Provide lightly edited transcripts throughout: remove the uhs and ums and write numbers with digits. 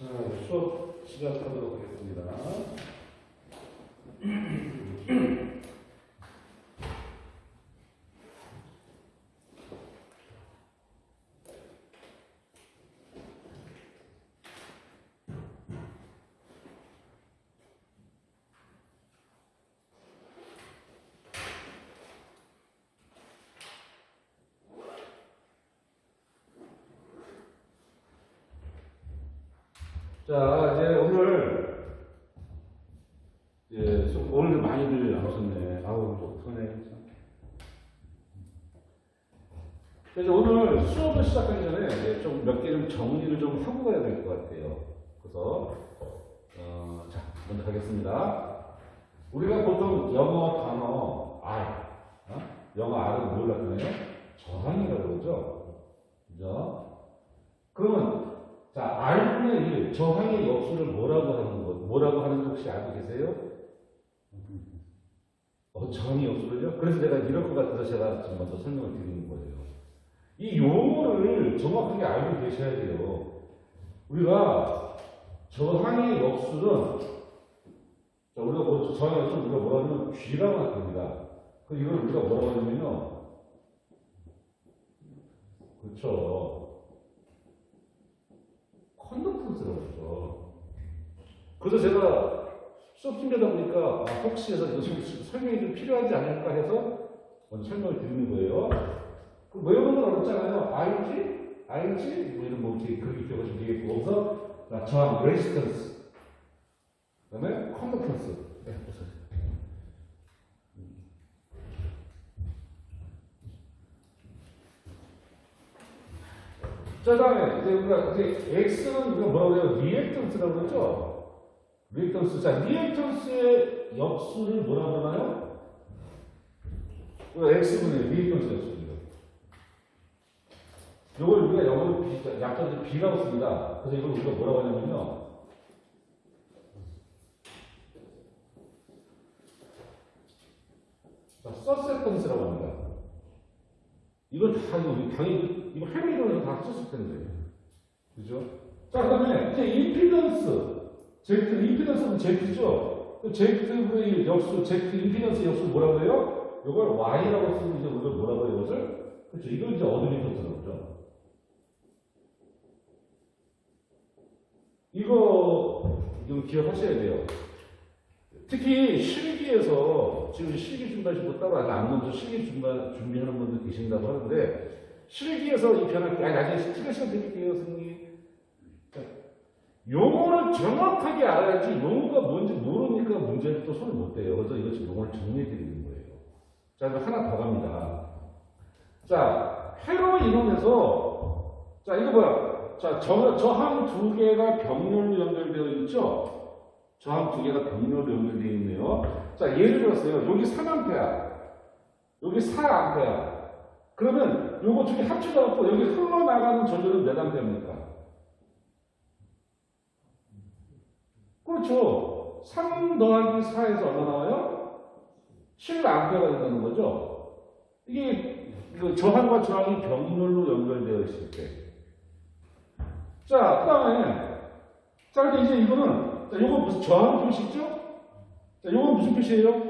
자, 수업 시작하도록 하겠습니다. 자, 이제 오늘 많이들 안 오셨네. 아우, 좀 편해. 그래서 오늘 수업을 시작하기 전에 좀 몇 개 좀 정리를 좀 하고 가야 될 것 같아요. 그래서, 자, 먼저 가겠습니다. 우리가 보통 영어 단어 R, 영어 R은 뭘 나타내요? 저항이라고 그러죠? 그죠? 그러면 자, R분의 1, 저항의 역수를 뭐라고 하는지 혹시 알고 계세요? 저항의 역수를요? 그래서 내가 이럴 것 같아서 제가 좀 먼저 설명을 드리는 거예요. 이 용어를 정확하게 알고 계셔야 돼요. 우리가 저항의 역수는, 저항의 역수를 우리가 뭐라 하냐면 G라고 합니다. 그럼 이걸 우리가 뭐라고 하냐면요. 그렇죠. 컨덕턴스라고 하죠. 그래서 제가 수업 준비하다 보니까 혹시 해서 설명이 좀 필요하지 않을까 해서 먼저 설명을 드리는 거예요. 그 외우는 건 어렵잖아요. ING 뭐 이런 이렇게 그렇게 기억하시면 되겠고, 거기서 저항, 레지스턴스, 그다음에 컨덕턴스. 네, 보세요. 자, 다음에 이제 우리가 X는 우리가 뭐라고 해요? 리액턴스라고 그러죠? 리액턴스. 자, 리액턴스의 역수를 뭐라고 하나요? X분의 리액턴스 역수입니다. 이걸 우리가 영어로 약자로 B라고 씁니다. 그래서 이걸 우리가 뭐라고 하냐면요. 자, 서세턴스라고 합니다. 이걸 다, 당연히, 이거 할머니로는 다 썼을 텐데. 그죠? 자, 그 다음에, 이제 임피던스. 임피던스는 Z죠? Z분의 역수, Z 임피던스 역수 뭐라고 해요? 이걸 Y라고 쓰면 이제 우리가 뭐라고 해요, 이것을? 그렇죠. 이걸 이제 어드미턴스라고 그러죠. 이거 기억하셔야 돼요. 특히 실기에서 지금 실기 준비하시고 따로 아직 안 먼저 실기 준비하는 분들 계신다고 하는데, 실기에서 이 변화, 나중에 스트레스 시간 드릴게요, 선생님. 용어를 정확하게 알아야지 용어가 뭔지 모르니까 문제를 또 손을 못 대요. 그래서 이거 지금 용어를 정리해 드리는 거예요. 자, 그럼 하나 더 갑니다. 자, 회로 이론에서, 자, 이거 뭐야? 자, 저항 두 개가 병렬로 연결되어 있죠? 저항 두 개가 병렬로 연결되어 있네요. 자, 예를 들었어요. 여기 3A, 여기 4A. 그러면 요거 두 개 합쳐져갖고 여기 흘러나가는 전류는 몇 A입니까? 그렇죠. 3 더하기 4에서 얼마 나와요? 7A가 된다는 거죠. 이게 저항과 저항이 병렬로 연결되어 있을 때. 자, 그 다음에, 자, 근데 이제 이거는, 자, 요거 무슨 저항 표시죠? 자, 요건 무슨 표시예요?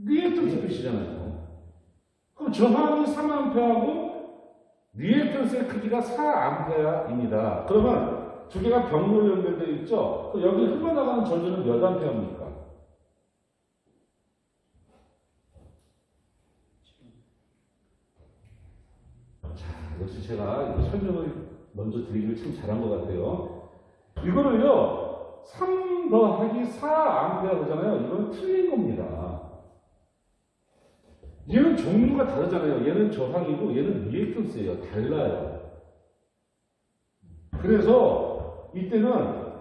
리액턴스 표시잖아요. 그럼 저항이 3A하고 리액턴스의 크기가 4A입니다. 그러면 두 개가 병렬로 연결되어 있죠? 그럼 여기 흘러나가는 전류는 몇 A입니까? 자, 역시 제가 설명을 먼저 드리길 참 잘한 것 같아요. 이거를요, 3 더하기 4A 그러잖아요. 이건 틀린 겁니다. 얘는 종류가 다르잖아요. 얘는 저항이고 얘는 리액턴스예요. 달라요. 그래서 이때는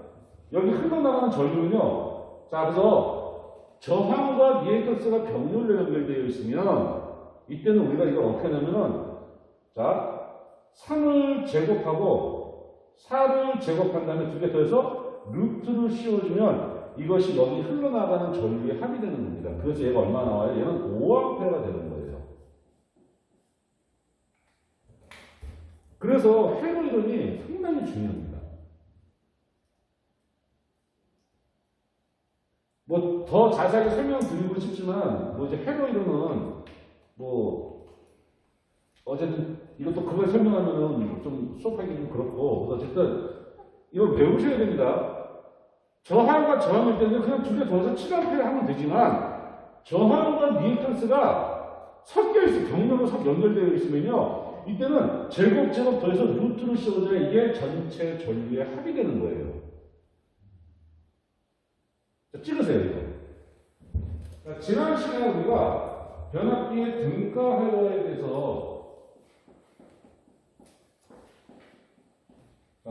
여기 흘러나가는 전류는요. 자, 그래서 저항과 리액턴스가 병렬로 연결되어 있으면 이때는 우리가 이걸 어떻게 하냐면은, 자, 3을 제곱하고 4를 제곱한 다음에 두 개 더해서 루트를 씌워주면 이것이 여기 흘러나가는 전류의 합이 되는 겁니다. 그래서 얘가 얼마 나와요? 얘는 5A가 되는 거예요. 그래서 회로 이론이 상당히 중요합니다. 뭐 더 자세하게 설명드리고 싶지만 뭐 이제 회로 이론은 뭐 어쨌든 이것도 그걸 설명하면은 좀 수업하기 좀 그렇고 어쨌든 이걸 외우셔야 됩니다. 저항과 저항일 때는 그냥 두 개 더해서 7A 하면 되지만 저항과 리액턴스가 섞여 있어 경로로 연결되어 있으면요 이때는 제곱 더해서 루트를 씌워줘야 이게 전체 전류의 합이 되는 거예요. 자, 찍으세요 이거. 자, 지난 시간에 우리가 변압기의 등가 회로에 대해서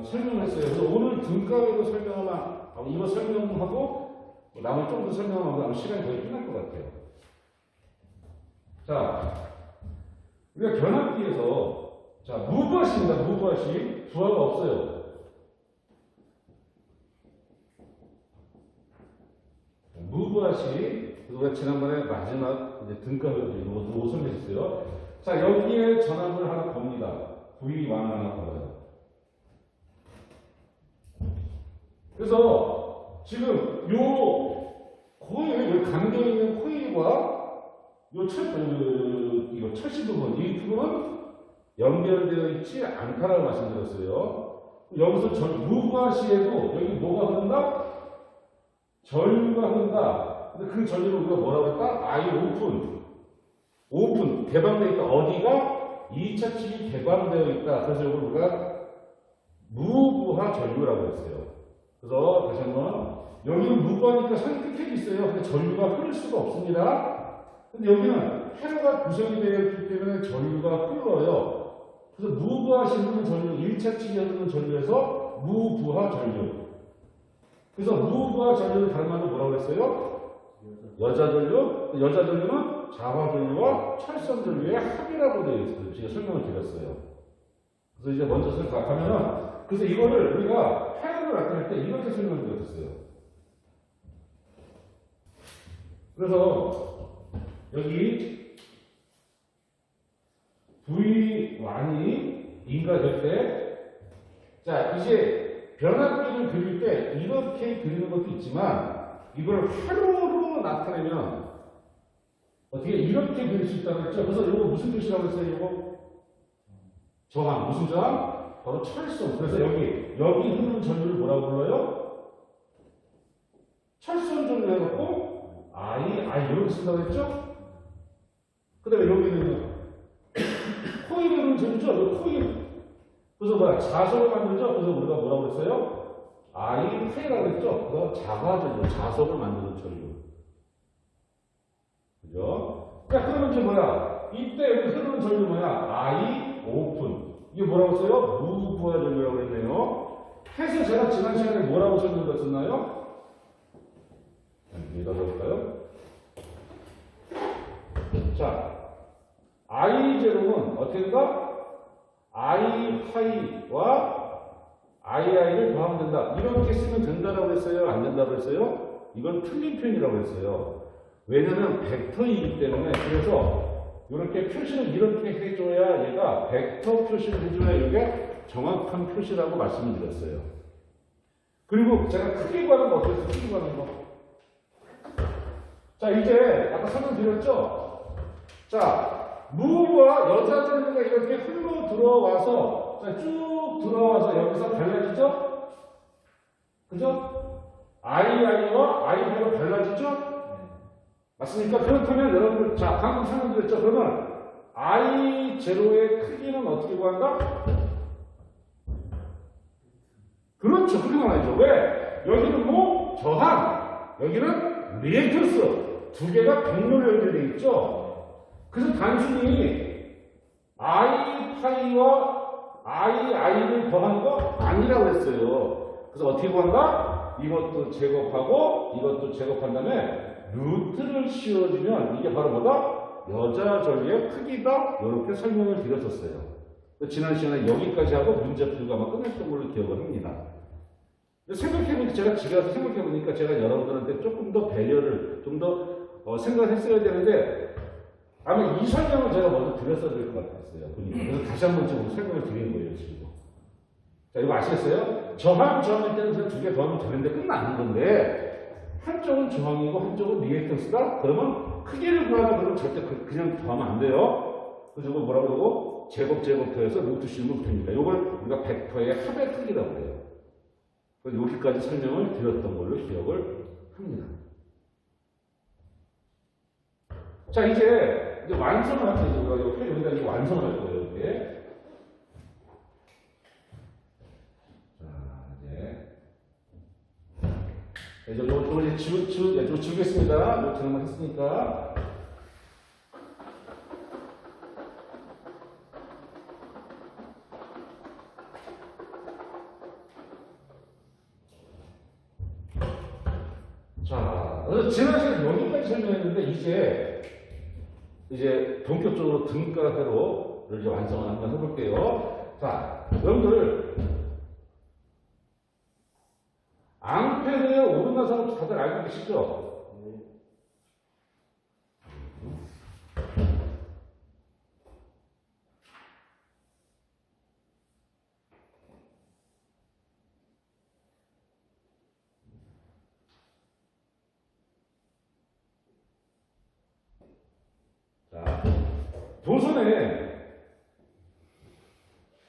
설명을 했어요. 그래서 오늘 등가회로 설명하면 이거 설명하고 나머지 좀 더 설명하고 아마 시간이 거의 끝날 것 같아요. 자, 우리가 변압기에서 자 무브화시입니다. 무브화시 부하가 없어요. 무브화시 그래서 우리가 지난번에 마지막 이제 등가회로 이거 설명했어요. 자 여기에 전압을 하나 겁니다. V1 하나 걸어요. 그래서 지금 요 코일, 감겨있는 코일과 요 이거 철시 부분, 이 부분은 연결되어 있지 않다라고 말씀드렸어요. 여기서 무브화시에도 여기 뭐가 흐른다? 전류가 흐른다. 근데 그 전류를 우리가 뭐라고 했다? I 오픈. 개방되어 있다. 어디가? 2차 칩이 개방되어 있다. 그래서 이걸 우리가 무브화 전류라고 했어요. 그래서 다시 한번 여기는 무브하니까 선이 끝에 있어요. 근데 전류가 흐를 수가 없습니다. 근데 여기는 회로가 구성이 되어 있기 때문에 전류가 흘러요. 그래서 무브하시는 전류, 1차 칩이 흐르는 전류에서 무브하 전류. 그래서 무브하 전류를 다른 말로 뭐라고 했어요? 여자 전류. 여자 전류는 자화 전류와 철선 전류의 합이라고 되어 있어요. 제가 설명을 드렸어요. 그래서 이제 먼저 생각하면은 그래서 이거를 우리가 회로를 나타낼 때 이렇게 설명을 드렸어요. 그래서 여기 V1이 인가될 때, 자 이제 변압기를 그릴 때 이렇게 그리는 것도 있지만 이걸 회로로 나타내면 어떻게 이렇게 그릴 수 있다고 했죠? 그래서 이거 무슨 표시라고 했어요? 이거 저항 무슨 저항? 바로 철선. 그래서 여기 흐르는 전류를 뭐라고 불러요? 철선 전류 해갖고 I 이렇게 쓴다고 했죠? 그 다음에 여기는 코일이 흐르는 전류죠? 코일. 그래서 뭐야? 자석을 만들죠? 그래서 우리가 뭐라고 했어요? I 파이라고 했죠? 그래서 자화 전류, 자석을 만드는 전류. 그죠? 자, 그러면 이제 뭐야? 이때 여기 흐르는 전류 뭐야? I 오픈. 이게 뭐라고 써요? 무브화 전류라고 했네요. 해서 제가 지난 시간에 뭐라고 설명드렸었나요? 여기다 볼까요? 자, I0는 어떻게 된다? I 파이와 II를 더하면 된다. 이렇게 쓰면 된다라고 했어요? 안 된다고 했어요? 이건 틀린 표현이라고 했어요. 왜냐면 벡터이기 때문에. 그래서 이렇게 표시를 이렇게 해줘야 얘가 벡터 표시를 해줘야 이게 정확한 표시라고 말씀을 드렸어요. 그리고 제가 크게 구하는 거 어땠어요? 크게 구하는 거. 자, 이제 아까 설명드렸죠? 자, 무와 여자 전류가 이렇게 흘러 들어와서 자, 쭉 들어와서 여기서 갈라지죠? 그죠? II와 II가 갈라지죠? 맞습니까? 그렇다면 여러분들, 자, 방금 설명드렸죠? 그러면 I0의 크기는 어떻게 구한다? 그렇죠. 그렇게 말하죠. 왜? 여기는 뭐? 저항. 여기는 리액턴스. 두 개가 경로로 연결되어 있죠? 그래서 단순히 I 파이와 II를 더하는 거 아니라고 했어요. 그래서 어떻게 구한다? 이것도 제곱하고 이것도 제곱한 다음에 루트를 씌워주면 이게 바로 뭐다? 여자 전류의 크기다. 이렇게 설명을 드렸었어요. 지난 시간에 여기까지 하고 문제 풀고 아마 끝냈던 걸로 기억을 합니다. 생각해보니까 제가 집에 와서 생각해보니까 제가 여러분들한테 조금 더 배려를 좀 더 생각을 했어야 되는데 아마 이 설명을 제가 먼저 드렸어야 될 것 같았어요. 그래서 다시 한 번쯤 설명을 드리는 거예요. 지금. 자, 이거 아시겠어요? 저항일 때는 그냥 두 개 더하면 되는데 끝나는 건데 한쪽은 저항이고 한쪽은 리액턴스다? 그러면 크기를 구하라 그러면 절대 그냥 더하면 안 돼요. 그래서 이거 뭐라고 그러고? 제곱제곱터에서 루트 씌우면 붙습니다. 이걸 우리가 벡터의 합의 크기라고 해요. 그래서 여기까지 설명을 드렸던 걸로 기억을 합니다. 자, 이제 완성을 할 거예요. 우리가 여기다 이제 완성을 할 거예요. 이렇게. 요거 이제 지우겠습니다. 노트는 했으니까. 자, 지난 시간에 여기까지 설명했는데, 이제 본격적으로 등가회로를 이제 완성을 한번 해볼게요. 자, 여러분들, 앙페르의 오르나사를 다들 알고 계시죠? 자, 도선에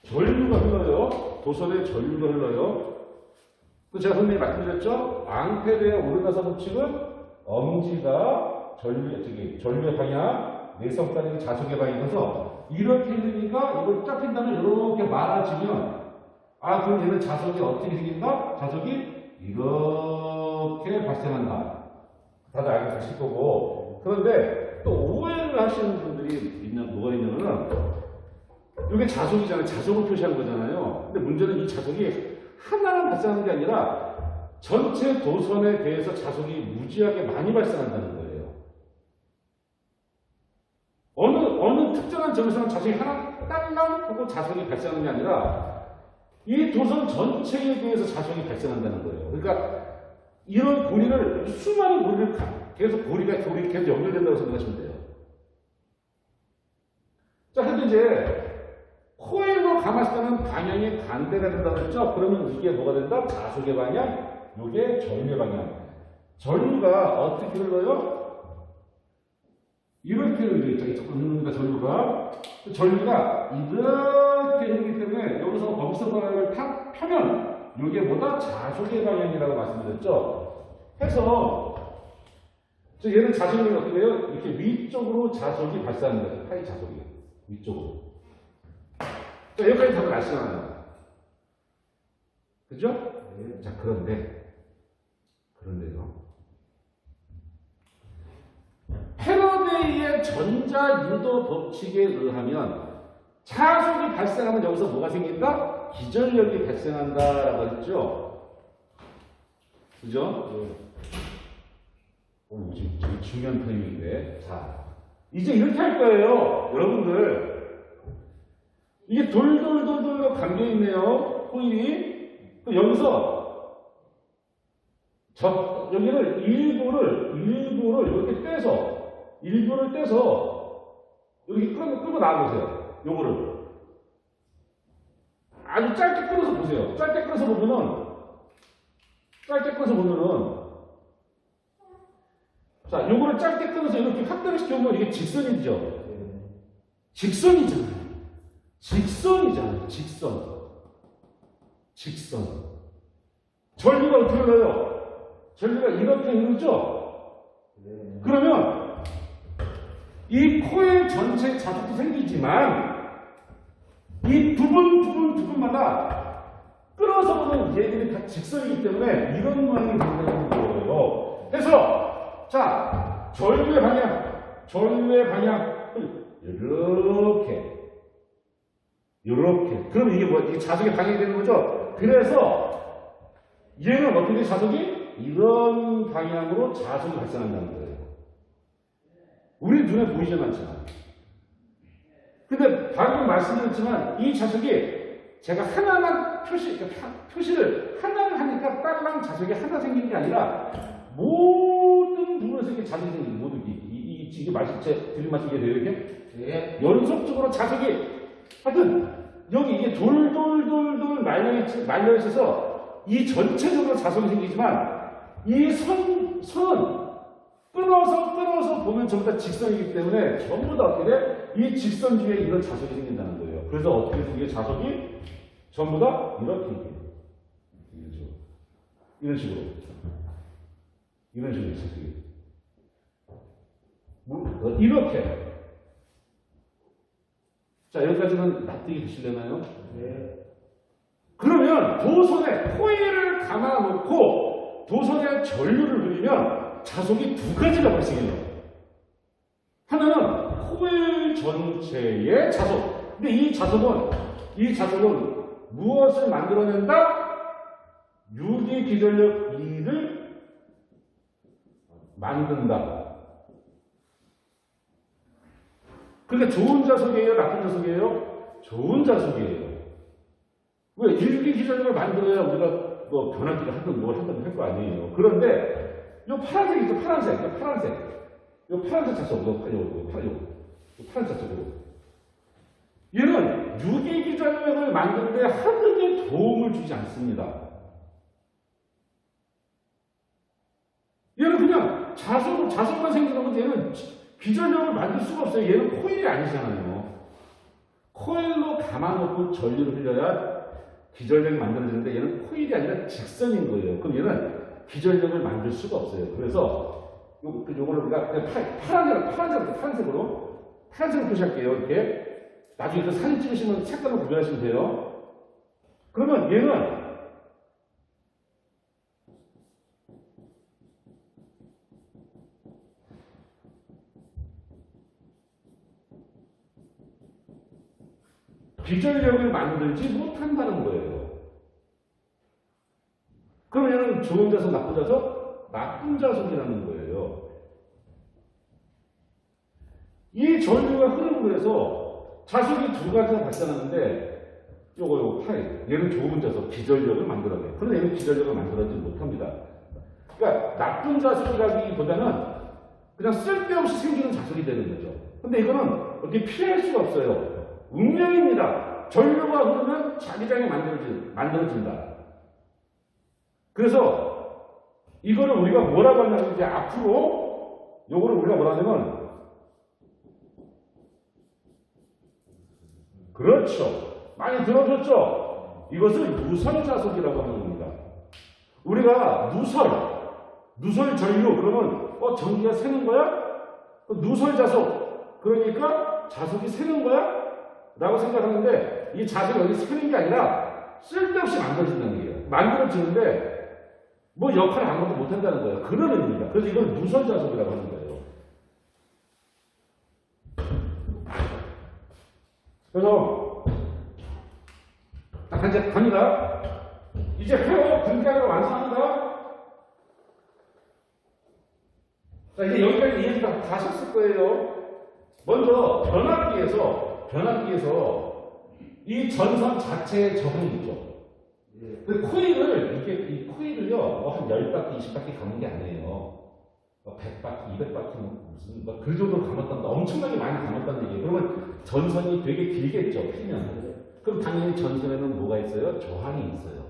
전류가 흘러요. 도선에 전류가 흘러요. 제가 선생님이 말씀드렸죠? 앙페르의 오르나사 법칙은 엄지가 전류의 방향, 내성까지 자석의 방향이어서 이렇게 되니까 이걸 쫙 핀다면 이렇게 말아주면 그럼 얘는 자석이 어떻게 생긴다? 자석이 이렇게 발생한다. 다들 알고 계실 거고. 그런데 또 오해를 하시는 분들이 뭐가 있냐면은 이게 자석이잖아요. 자석을 표시한 거잖아요. 근데 문제는 이 자석이 하나만 발생하는 게 아니라 전체 도선에 대해서 자석이 무지하게 많이 발생한다는 거예요. 어느 특정한 점에서는 자석이 하나 딸랑 하고 자석이 발생하는 게 아니라 이 도선 전체에 대해서 자석이 발생한다는 거예요. 그러니까 이런 고리를 수많은 고리를 계속 고리가 계속 연결된다고 생각하시면 돼요. 자, 근데 이제 코일로 감았을 때는 방향이 반대가 된다고 했죠? 그러면 이게 뭐가 된다? 자석의 방향, 이게 전류의 방향. 전류가 어떻게 흘러요? 이렇게 흘러있죠. 그러니까 전류가 이렇게 흐르기 때문에 여기서 거기서 방향을 탁 펴면 이게 뭐다? 자석의 방향이라고 말씀드렸죠? 해서 얘는 자석이 어떻게 돼요? 이렇게 위쪽으로 자석이 발생하는 거예요. 파이 자석이. 위쪽으로. 자, 여기까지 답을 아시잖아요. 그죠? 네. 자, 그런데요. 패러데이의 전자유도 법칙에 의하면 자석이 발생하면 여기서 뭐가 생긴다? 기전력이 발생한다라고 했죠? 그죠? 지금 중요한 타임인데. 자, 이제 이렇게 할 거예요. 여러분들. 이게 돌돌돌돌로 감겨있네요. 코일이. 여기서, 여기를 일부를 이렇게 떼서, 여기 끌고 나와보세요. 요거를. 아주 짧게 끌어서 보세요. 짧게 끌어서 보면은, 자, 요거를 짧게 끌어서 이렇게 확대를 시켜보면 이게 직선이죠. 직선이잖아요. 직선. 전류가 어떻게 흘러요? 전류가 이렇게 흐르죠? 그러면 이 코일 전체 자석도 생기지만 이 부분마다 끌어서 보면 얘들이 다 직선이기 때문에 이런 모양이 된다는 거예요. 그래서 자, 전류의 방향 이렇게. 그럼 이게 이게 자석의 방향이 되는 거죠? 그래서 얘는 어떻게 돼? 자석이 이런 방향으로 자석이 발생한다는 거예요. 우리 눈에 보이지 않잖아요. 근데 방금 말씀드렸지만 이 자석이 제가 하나만 표시를 하나를 하니까 딸랑 자석이 하나 생기는 게 아니라 모든 부분에서 이렇게 자석이 생기는 거예요. 모든 이게 드림 맞추게 돼요, 이렇게? 연속적으로 자석이 하여튼 여기 이게 돌돌 말려 있어서 이 전체적으로 자석이 생기지만 이 선은 끊어서 보면 전부 다 직선이기 때문에 전부 다 어떻게 돼? 이 직선 뒤에 이런 자석이 생긴다는 거예요. 그래서 어떻게 생겨? 자석이 전부 다 이렇게 생겨요. 이런 식으로. 이렇게. 자, 여기까지는 납득이 되시려나요? 네. 그러면 도선에 코일을 감아놓고 도선에 전류를 그리면 자석이 두 가지가 발생해요. 하나는 코일 전체의 자석. 근데 이 자석은 무엇을 만들어낸다? 유기기전력 2를 만든다. 그러니까 좋은 자석이에요? 나쁜 자석이에요? 좋은 자석이에요. 왜? 유기기전력을 만들어야 우리가 뭐 변압기를 하든 뭘 하든 할 거 아니에요. 그런데 이 파란색이죠. 파란색. 이 파란색 자석. 이 파란색 자석. 얘는 유기기전력을 만드는데 하등의 도움을 주지 않습니다. 얘는 그냥 자석만 생기는 건데 얘는 기전력을 만들 수가 없어요. 얘는 코일이 아니잖아요. 코일로 감아놓고 전류를 흘려야 기전력이 만들어지는데 얘는 코일이 아니라 직선인 거예요. 그럼 얘는 기전력을 만들 수가 없어요. 그래서 요거를 우리가 그냥 파란색으로 표시할게요. 이렇게. 나중에 그 사진 찍으시면 색깔로 구별하시면 돼요. 그러면 얘는 기전력을 만들지 못한다는 거예요. 그러면 얘는 좋은 자석, 나쁜 자석? 나쁜 자석이라는 거예요. 이 전류가 흐름을 해서 자석이 두 가지가 발생하는데 요거 파일. 얘는 좋은 자석, 기전력을 만들어내요. 그런데 얘는 기전력을 만들어내지 못합니다. 그러니까 나쁜 자석이라기보다는 그냥 쓸데없이 생기는 자석이 되는 거죠. 근데 이거는 어떻게 피할 수가 없어요. 운명입니다. 전류가 흐르면 자기장이 만들어진다. 그래서 이거를 우리가 뭐라고 하냐면 이제 앞으로 요거를 우리가 뭐라 하냐면 그렇죠. 많이 들어줬죠? 이것을 누설자석이라고 하는 겁니다. 우리가 누설 전류 그러면 전기가 새는 거야? 누설자석 그러니까 자석이 새는 거야? 라고 생각하는데 이 자석이 여기 새는 게 아니라 쓸데없이 만들어진다는 얘기예요. 만들어지는데 뭐 역할을 아무것도 못한다는 거예요. 그런 의미입니다. 그래서 이걸 누설자석이라고 하는 거예요. 그래서 이제 갑니다. 이제 회로 분解완성합니다. 자, 이제 여기까지 이해가 다 하셨을 거예요. 먼저 변압기에서 이 전선 자체의 적응이 있죠. 그 코일을, 이 코일을요, 한 10바퀴, 20바퀴 감은 게 아니에요. 100바퀴, 200바퀴, 무슨, 그 정도로 감았단다. 엄청나게 많이 감았다는 얘기예요. 그러면 전선이 되게 길겠죠, 피면. 그럼 당연히 전선에는 뭐가 있어요? 저항이 있어요.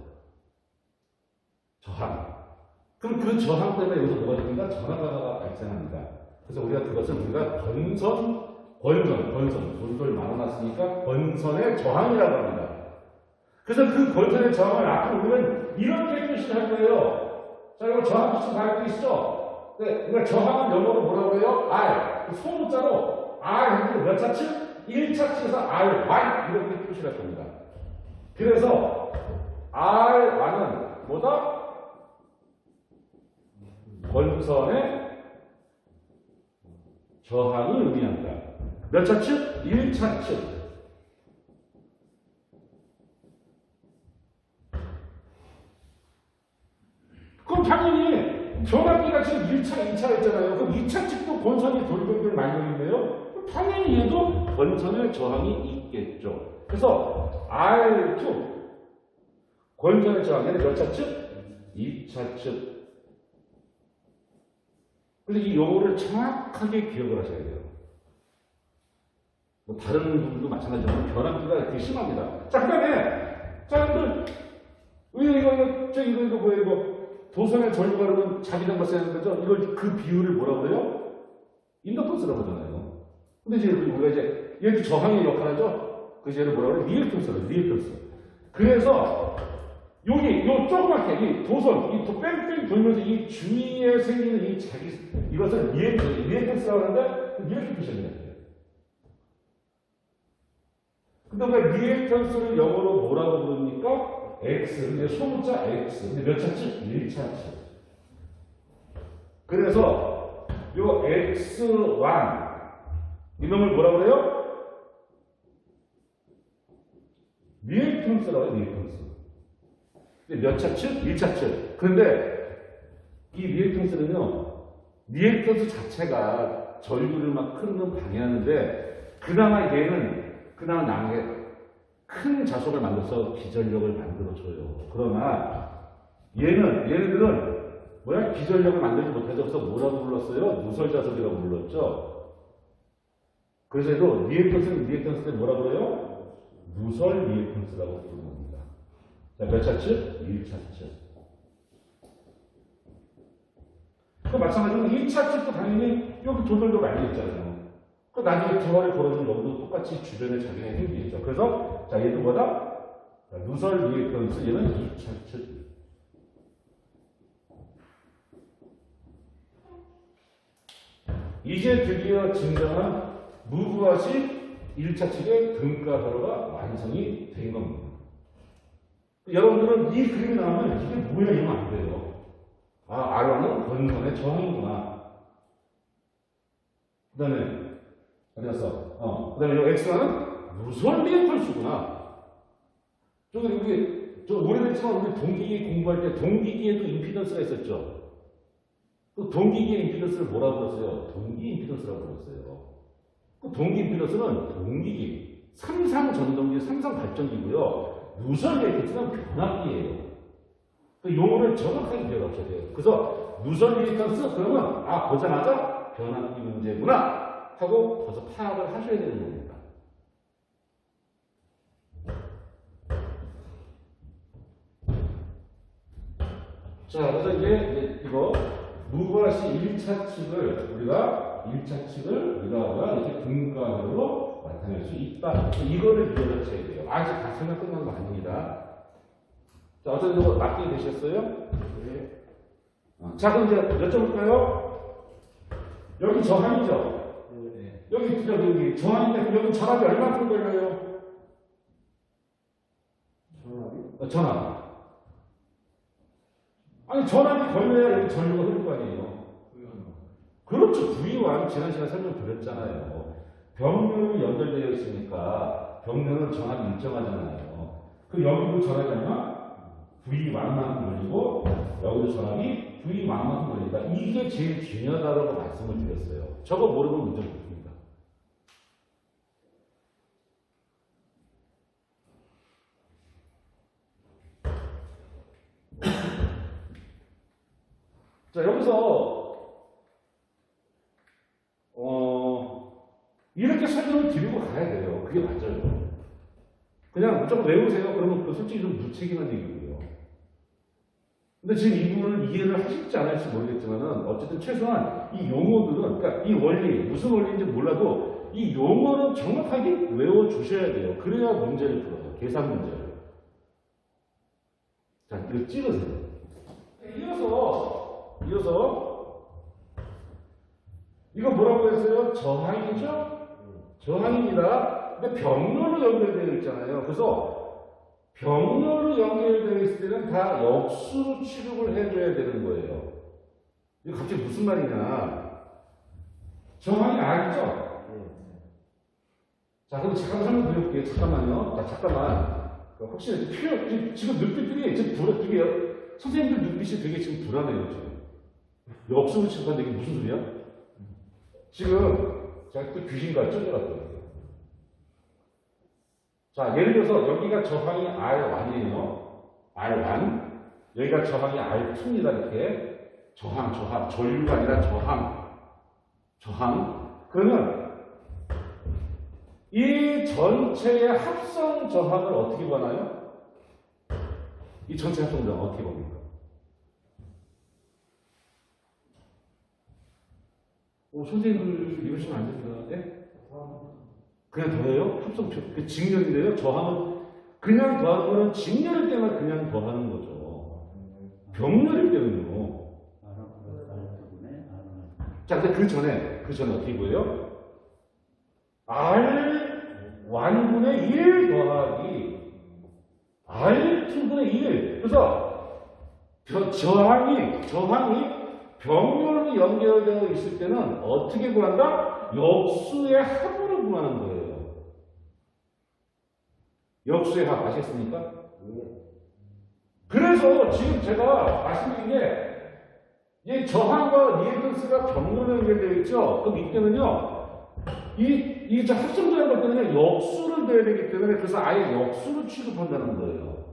저항. 그럼 그 저항 때문에 여기서 뭐가 됩니까? 전하가 발생합니다. 그래서 우리가 권선, 돈을 말아놨으니까 권선의 저항이라고 합니다. 그래서 그 권선의 저항을 앞으로 우리는 이렇게 표시를 할 거예요. 자, 이거 저항 표시 다 알고 계시죠? 네, 그러니까 저항은 영어로 뭐라고 해요? R. 소문자로 R 몇 차측? 1차측에서 R1 이렇게 표시를 할 겁니다. 그래서 R1은 뭐다? 권선의 저항을 의미합니다. 몇 차측? 1차측. 그럼 당연히 변압기가 지금 1차, 2차 했잖아요. 그럼 2차 측도 권선이 돌돌돌 많이 오는데요. 당연히 얘도 권선의 저항이 있겠죠. 그래서 R2 권선의 저항에는 몇 차측? 2차 측. 그래서 이 용어를 정확하게 기억을 하셔야 돼요. 뭐 다른 부분도 마찬가지지만 변압기가 되게 심합니다. 자, 그 다음에 자, 여러분들 이거 뭐예요 이거 도선의 전류가 그러면 자기장 발생하는 거죠. 이걸 그 비율을 뭐라고 그래요? 인덕턴스라고 하잖아요. 근데 이제 우리가 이제 얘도 저항의 역할을 하죠. 그래서 얘를 뭐라고 그래요? 리액턴스라고 리액턴스. 그래서 여기 요 조그맣게 이 도선 이 뺑뺑 돌면서 이 주위에 생기는 이 이것을 리액턴스라고 하는데 이렇게 표시해야 돼요. 근데 왜 리액턴스를 영어로 뭐라고 부릅니까? X. 근데 소문자 X. 근데 몇 차치? 1차치. 그래서 요 X1 이놈을 뭐라고 그래요? 리액턴스라고 해요. 리액턴스. 근데 몇 차치? 1차치. 그런데 이 리액턴스는요. 리액턴스 자체가 전류를 막 흐르는 방해하는데 그나마 얘는 그나마 나게 큰 자석을 만들어서 기전력을 만들어줘요. 그러나 얘네들은 뭐야? 기전력을 만들지 못해서 뭐라고 불렀어요? 누설 자석이라고 불렀죠. 그래서 얘도 리액턴스 때 뭐라고 그래요? 누설 리액턴스라고 부르는 겁니다. 자, 몇 차츠? 1차츠. 그 마찬가지로 1차츠도 당연히 여기 조절도가 알려있잖아요. 그 나중에 대화를 걸어주는 여기도 똑같이 주변에 자기네 생기겠죠. 그래서 자 얘도 뭐다? 누설 리액턴스 얘는 2차측. 이제 드디어 진정한 무브와시 1차측의 등가 회로가 완성이 된 겁니다. 여러분들은 이 그림이 나오면 이게 뭐야 이러면 안 돼요. 아, R1은 건선의 저항이구나. 그 다음에 어디 갔어? 그 다음에 이 X1은 누설 리액턴스구나. 저 오래됐지만 우리 동기기 공부할 때 동기기에도 임피던스가 있었죠. 그 동기기의 임피던스를 뭐라고 불렀어요? 동기 임피던스라고 불렀어요. 그 동기 임피던스는 동기기, 삼상 전동기, 삼상 발전기고요. 누설 리액턴스는 변압기예요. 그 용어를 정확하게 기억하셔야 돼요. 그래서 누설 리액턴스 그러면 보자마자 변압기 문제구나 하고 벌써 파악을 하셔야 되는 겁니다. 자, 그래서 이제 이거 무브와시 1차 측을 우리가 이렇게 분가로 나타낼 수 있다. 이거를 기억하셔야 돼요. 아직 다 설명 끝난 거 아닙니다. 자, 어떤 이거 맞게 되셨어요? 네. 자, 그럼 이제 여쭤볼까요? 여기 저항이죠? 네. 여기 저항인데 여기 전압이 얼마큼 걸려요? 전압. 아니, 전압이 걸려야 여기 전류가 흐를 거 아니에요? 그렇죠. V1 지난 시간에 설명드렸잖아요. 병렬이 연결되어 있으니까 병렬은 전압이 일정하잖아요. 그 여기도 전압이 얼마? V1만큼 걸리고 여기도 전압이 V1만큼 걸린다. 이게 제일 중요하다고 말씀을 드렸어요. 저거 모르면 문제 못 풉니다. 자, 여기서 이렇게 설명을 드리고 가야 돼요. 그게 맞아요. 그냥 무조건 외우세요. 그러면 그 솔직히 좀 무책임한 얘기고요. 근데 지금 이 부분을 이해를 하실지 안 할지 모르겠지만은 어쨌든 최소한 이 용어들은 그러니까 이 원리 무슨 원리인지 몰라도 이 용어는 정확하게 외워 주셔야 돼요. 그래야 문제를 풀어요. 계산 문제를. 자, 이거 찍으세요. 이어서 이거 뭐라고 했어요? 저항이죠? 저항입니다. 근데 병렬로 연결되어 있잖아요. 그래서 병렬로 연결되어 있을 때는 다 역수로 취급을 해줘야 되는 거예요. 이거 갑자기 무슨 말이냐? 저항이 R이죠? 자, 그럼 잠깐 설명드릴게요. 잠깐만요. 자, 잠깐만. 혹시 지금 눈빛들이 되게 선생님들 눈빛이 되게 지금 불안해요. 지금. 역수로 취급한데 이게 무슨 소리야? 지금 제가 또 귀신과 쫓겨났거든요. 자, 예를 들어서 여기가 저항이 R1이에요. R1. 여기가 저항이 R2입니다. 이렇게. 저항. 전류가 아니라 저항. 그러면 이 전체의 합성 저항을 어떻게 보나요? 이 전체 합성 저항 어떻게 봅니까? 선생님들 이러시면 안 됩니다. 네? 그냥 더해요? 합성표. 그 직렬인데요. 저항은 그냥 더하는 거는 직렬일 때만 그냥 더하는 거죠. 병렬일 때는요. 자, 근데 그 전에 어떻게 보여요? R 완분의 1 더하기 R 2분의 1. 그래서 저항이 병렬로 연결되어 있을 때는 어떻게 구한다? 역수의 합으로 구하는 거예요. 역수의 합 아시겠습니까? 그래서 지금 제가 말씀드린 게 이 저항과 리액턴스가 병렬로 연결되어 있죠. 그럼 이때는요. 이 합성조합 할 때는 역수를 넣어야 되기 때문에 그래서 아예 역수를 취급한다는 거예요.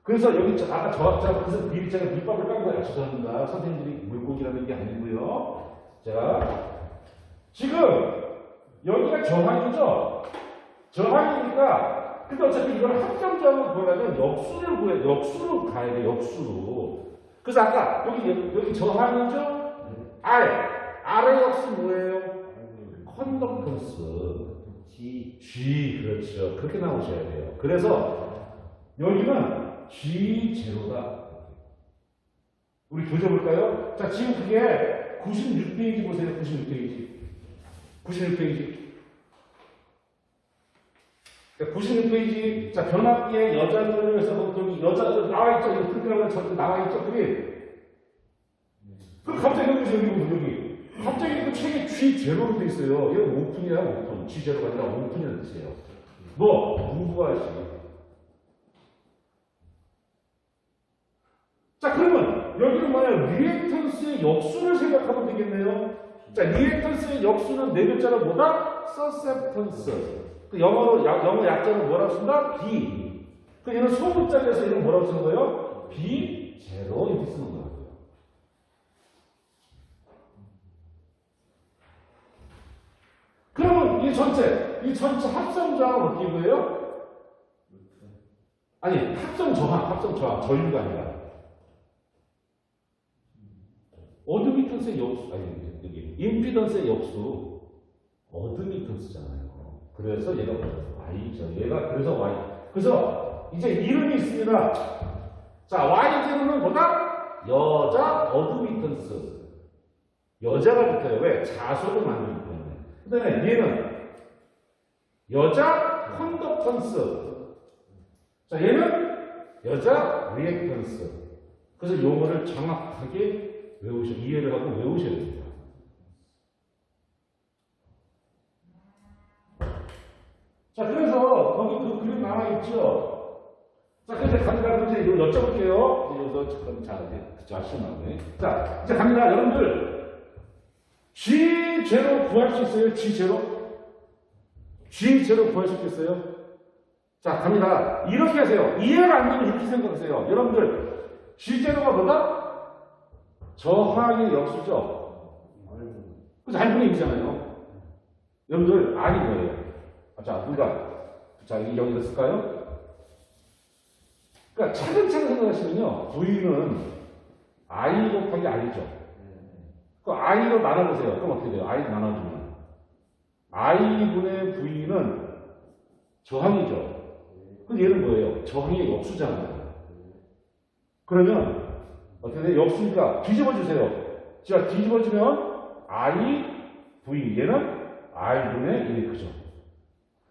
그래서 여기 아까 그래서 미리 제가 밑밥을 깐 거예요. 죄송합니다. 선생님들이 물고기라는 게 아니고요. 자, 지금 여기가 저항이죠. 저항이니까 근데 어차피 이걸 합성조합을 구하려면 역수를 구해야 역수로 가야 돼. 역수로. 그래서 아까 여기 저항이죠. R의 역수 뭐예요? 컨덕턴스. G 그렇죠. 그렇게 나오셔야 돼요. 그래서 여기는 G0다. 우리 교재볼까요? 자, 지금 그게 96페이지 보세요. 96페이지. 96페이지. 자, 변압기의 여자들을 해서 여기 여자들 나와있죠? 이거 그렇게 저기 나와있죠? 그 갑자기 여기. 갑자기 그 책에 G0로 돼 있어요. 이건 오픈이야, 오픈. G0가 아니라 오픈이라는 뜻이에요. 공부하시. 자, 그러면 여기는 뭐냐? 리액턴스의 역수를 생각하면 되겠네요. 자, 리액턴스의 역수는 네 글자로 뭐다? 서셉턴스. 그 영어 약자로 뭐라고 쓴다? B. 그 얘는 소문자리에서 얘는 뭐라고 쓰는 거예요? B0 이렇게 쓰는 거예요. 그러면 이 전체 합성저항은 어떻게 보여요? 아니, 합성저항, 전류가 아니라. 어드미턴스의 역수, 여기, 임피던스의 역수, 어드미턴스잖아요. 그래서 얘가 뭐죠? Y죠. 얘가, 그래서 Y. 그래서 이제 이름이 있습니다. 자, Y0는 뭐다? 여자 어드미턴스. 여자가 붙어요. 왜? 자소를 만들기 때문에. 그 다음에 얘는 여자 컨덕턴스. 자, 얘는 여자 리액턴스. 그래서 용어를 정확하게 이해를 하고 외우셔야 됩니다. 자, 그래서 거기 그 그림 남아있죠? 자, 근데 갑니다. 이제 이거 여쭤볼게요. 이거 잠깐, 자, 아시죠? 나오네. 자, 이제 갑니다. 여러분들. G0 구할 수 있어요? G0 구할 수 있겠어요? 자, 갑니다. 이렇게 하세요. 이해가 안 되면 이렇게 생각하세요. 여러분들, G0가 뭐다? 저항의 역수죠? 그래서 R분의 2잖아요. 여러분들, R이 뭐예요? 자, 이 여기다 쓸까요? 그러니까 차근차근 생각하시면요. V는 I 곱하기 R이죠. 그 I로 나눠보세요. 그럼 어떻게 돼요? I로 나눠주면. I분의 V는 저항이죠. 그럼 얘는 뭐예요? 저항의 역수잖아요. 그러면 어떻게 돼요? 역수니까 뒤집어주세요. 자, 뒤집어주면 I, V. 얘는 R분의 1이 크죠.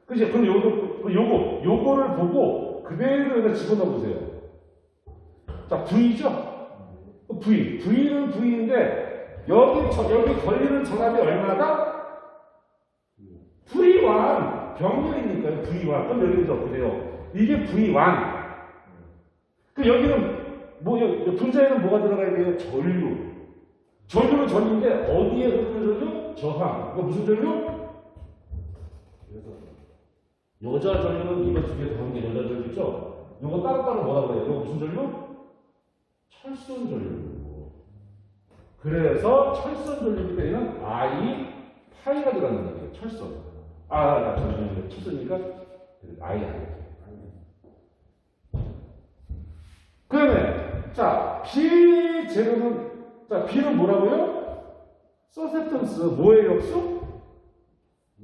그죠? 그럼 요거를 보고 그대로 여기다 집어넣어보세요. 자, V죠? V. V는 V인데 여기 걸리는 전압이 얼마다? V1. 병렬이니까요. V1. 그럼 여기서 보세요. 이게 V1. 그 여기는 분자에는 뭐가 들어가야 돼요? 전류. 전류는 전류인데 어디에 흐르는 전류? 저항. 이거 무슨 전류? 여자 전류는 이거 두 개 더한 게 여자 전류죠? 이거 따로따로 뭐라고 해요? 이거 무슨 전류? 철선 전류. 그래서 철선 전류일 때는 I 파이가 들어가는 거예요. 철선. 철선이니까 I. 그러면 자, B0는 자, B는 뭐라고요? 서세턴스 뭐의 역수?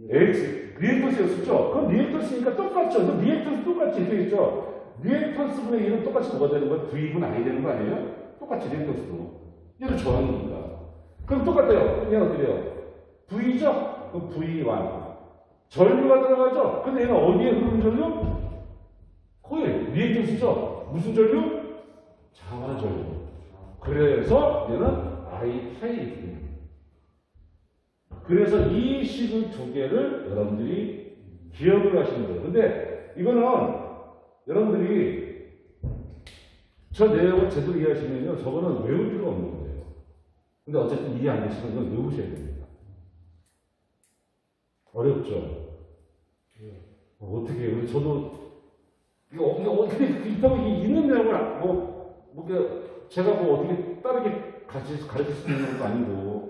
X 리액턴스 역수죠. 그럼 리액턴스니까 똑같죠. 그럼 리액턴스 똑같이 이렇게 있죠. 리액턴스분의 1은 똑같이 뭐가 되는 거야? V분 I 되는 거 아니에요? 똑같이 리액턴스도. 얘는 저항이니까. 그럼 똑같아요. 얘는 어떻게 돼요? V죠? 그럼 V1. 전류가 들어가죠? 근데 얘는 어디에 흐르는 전류? 코일. 리액턴스죠? 무슨 전류? 장화 전류. 그래서 얘는 I 타입입니다. 그래서 이 식을 두 개를 여러분들이 기억을 하시는 거예요. 근데 이거는 여러분들이 저 내용을 제대로 이해하시면요. 저거는 외울 필요가 없는 거예요. 근데 어쨌든 이해 안 되시면 이건 외우셔야 됩니다. 어렵죠? 어떻게 해요? 저도 이거 어떻게 있다고 있는 내용을 제가 어떻게 빠르게 가르칠 수 있는 것도 아니고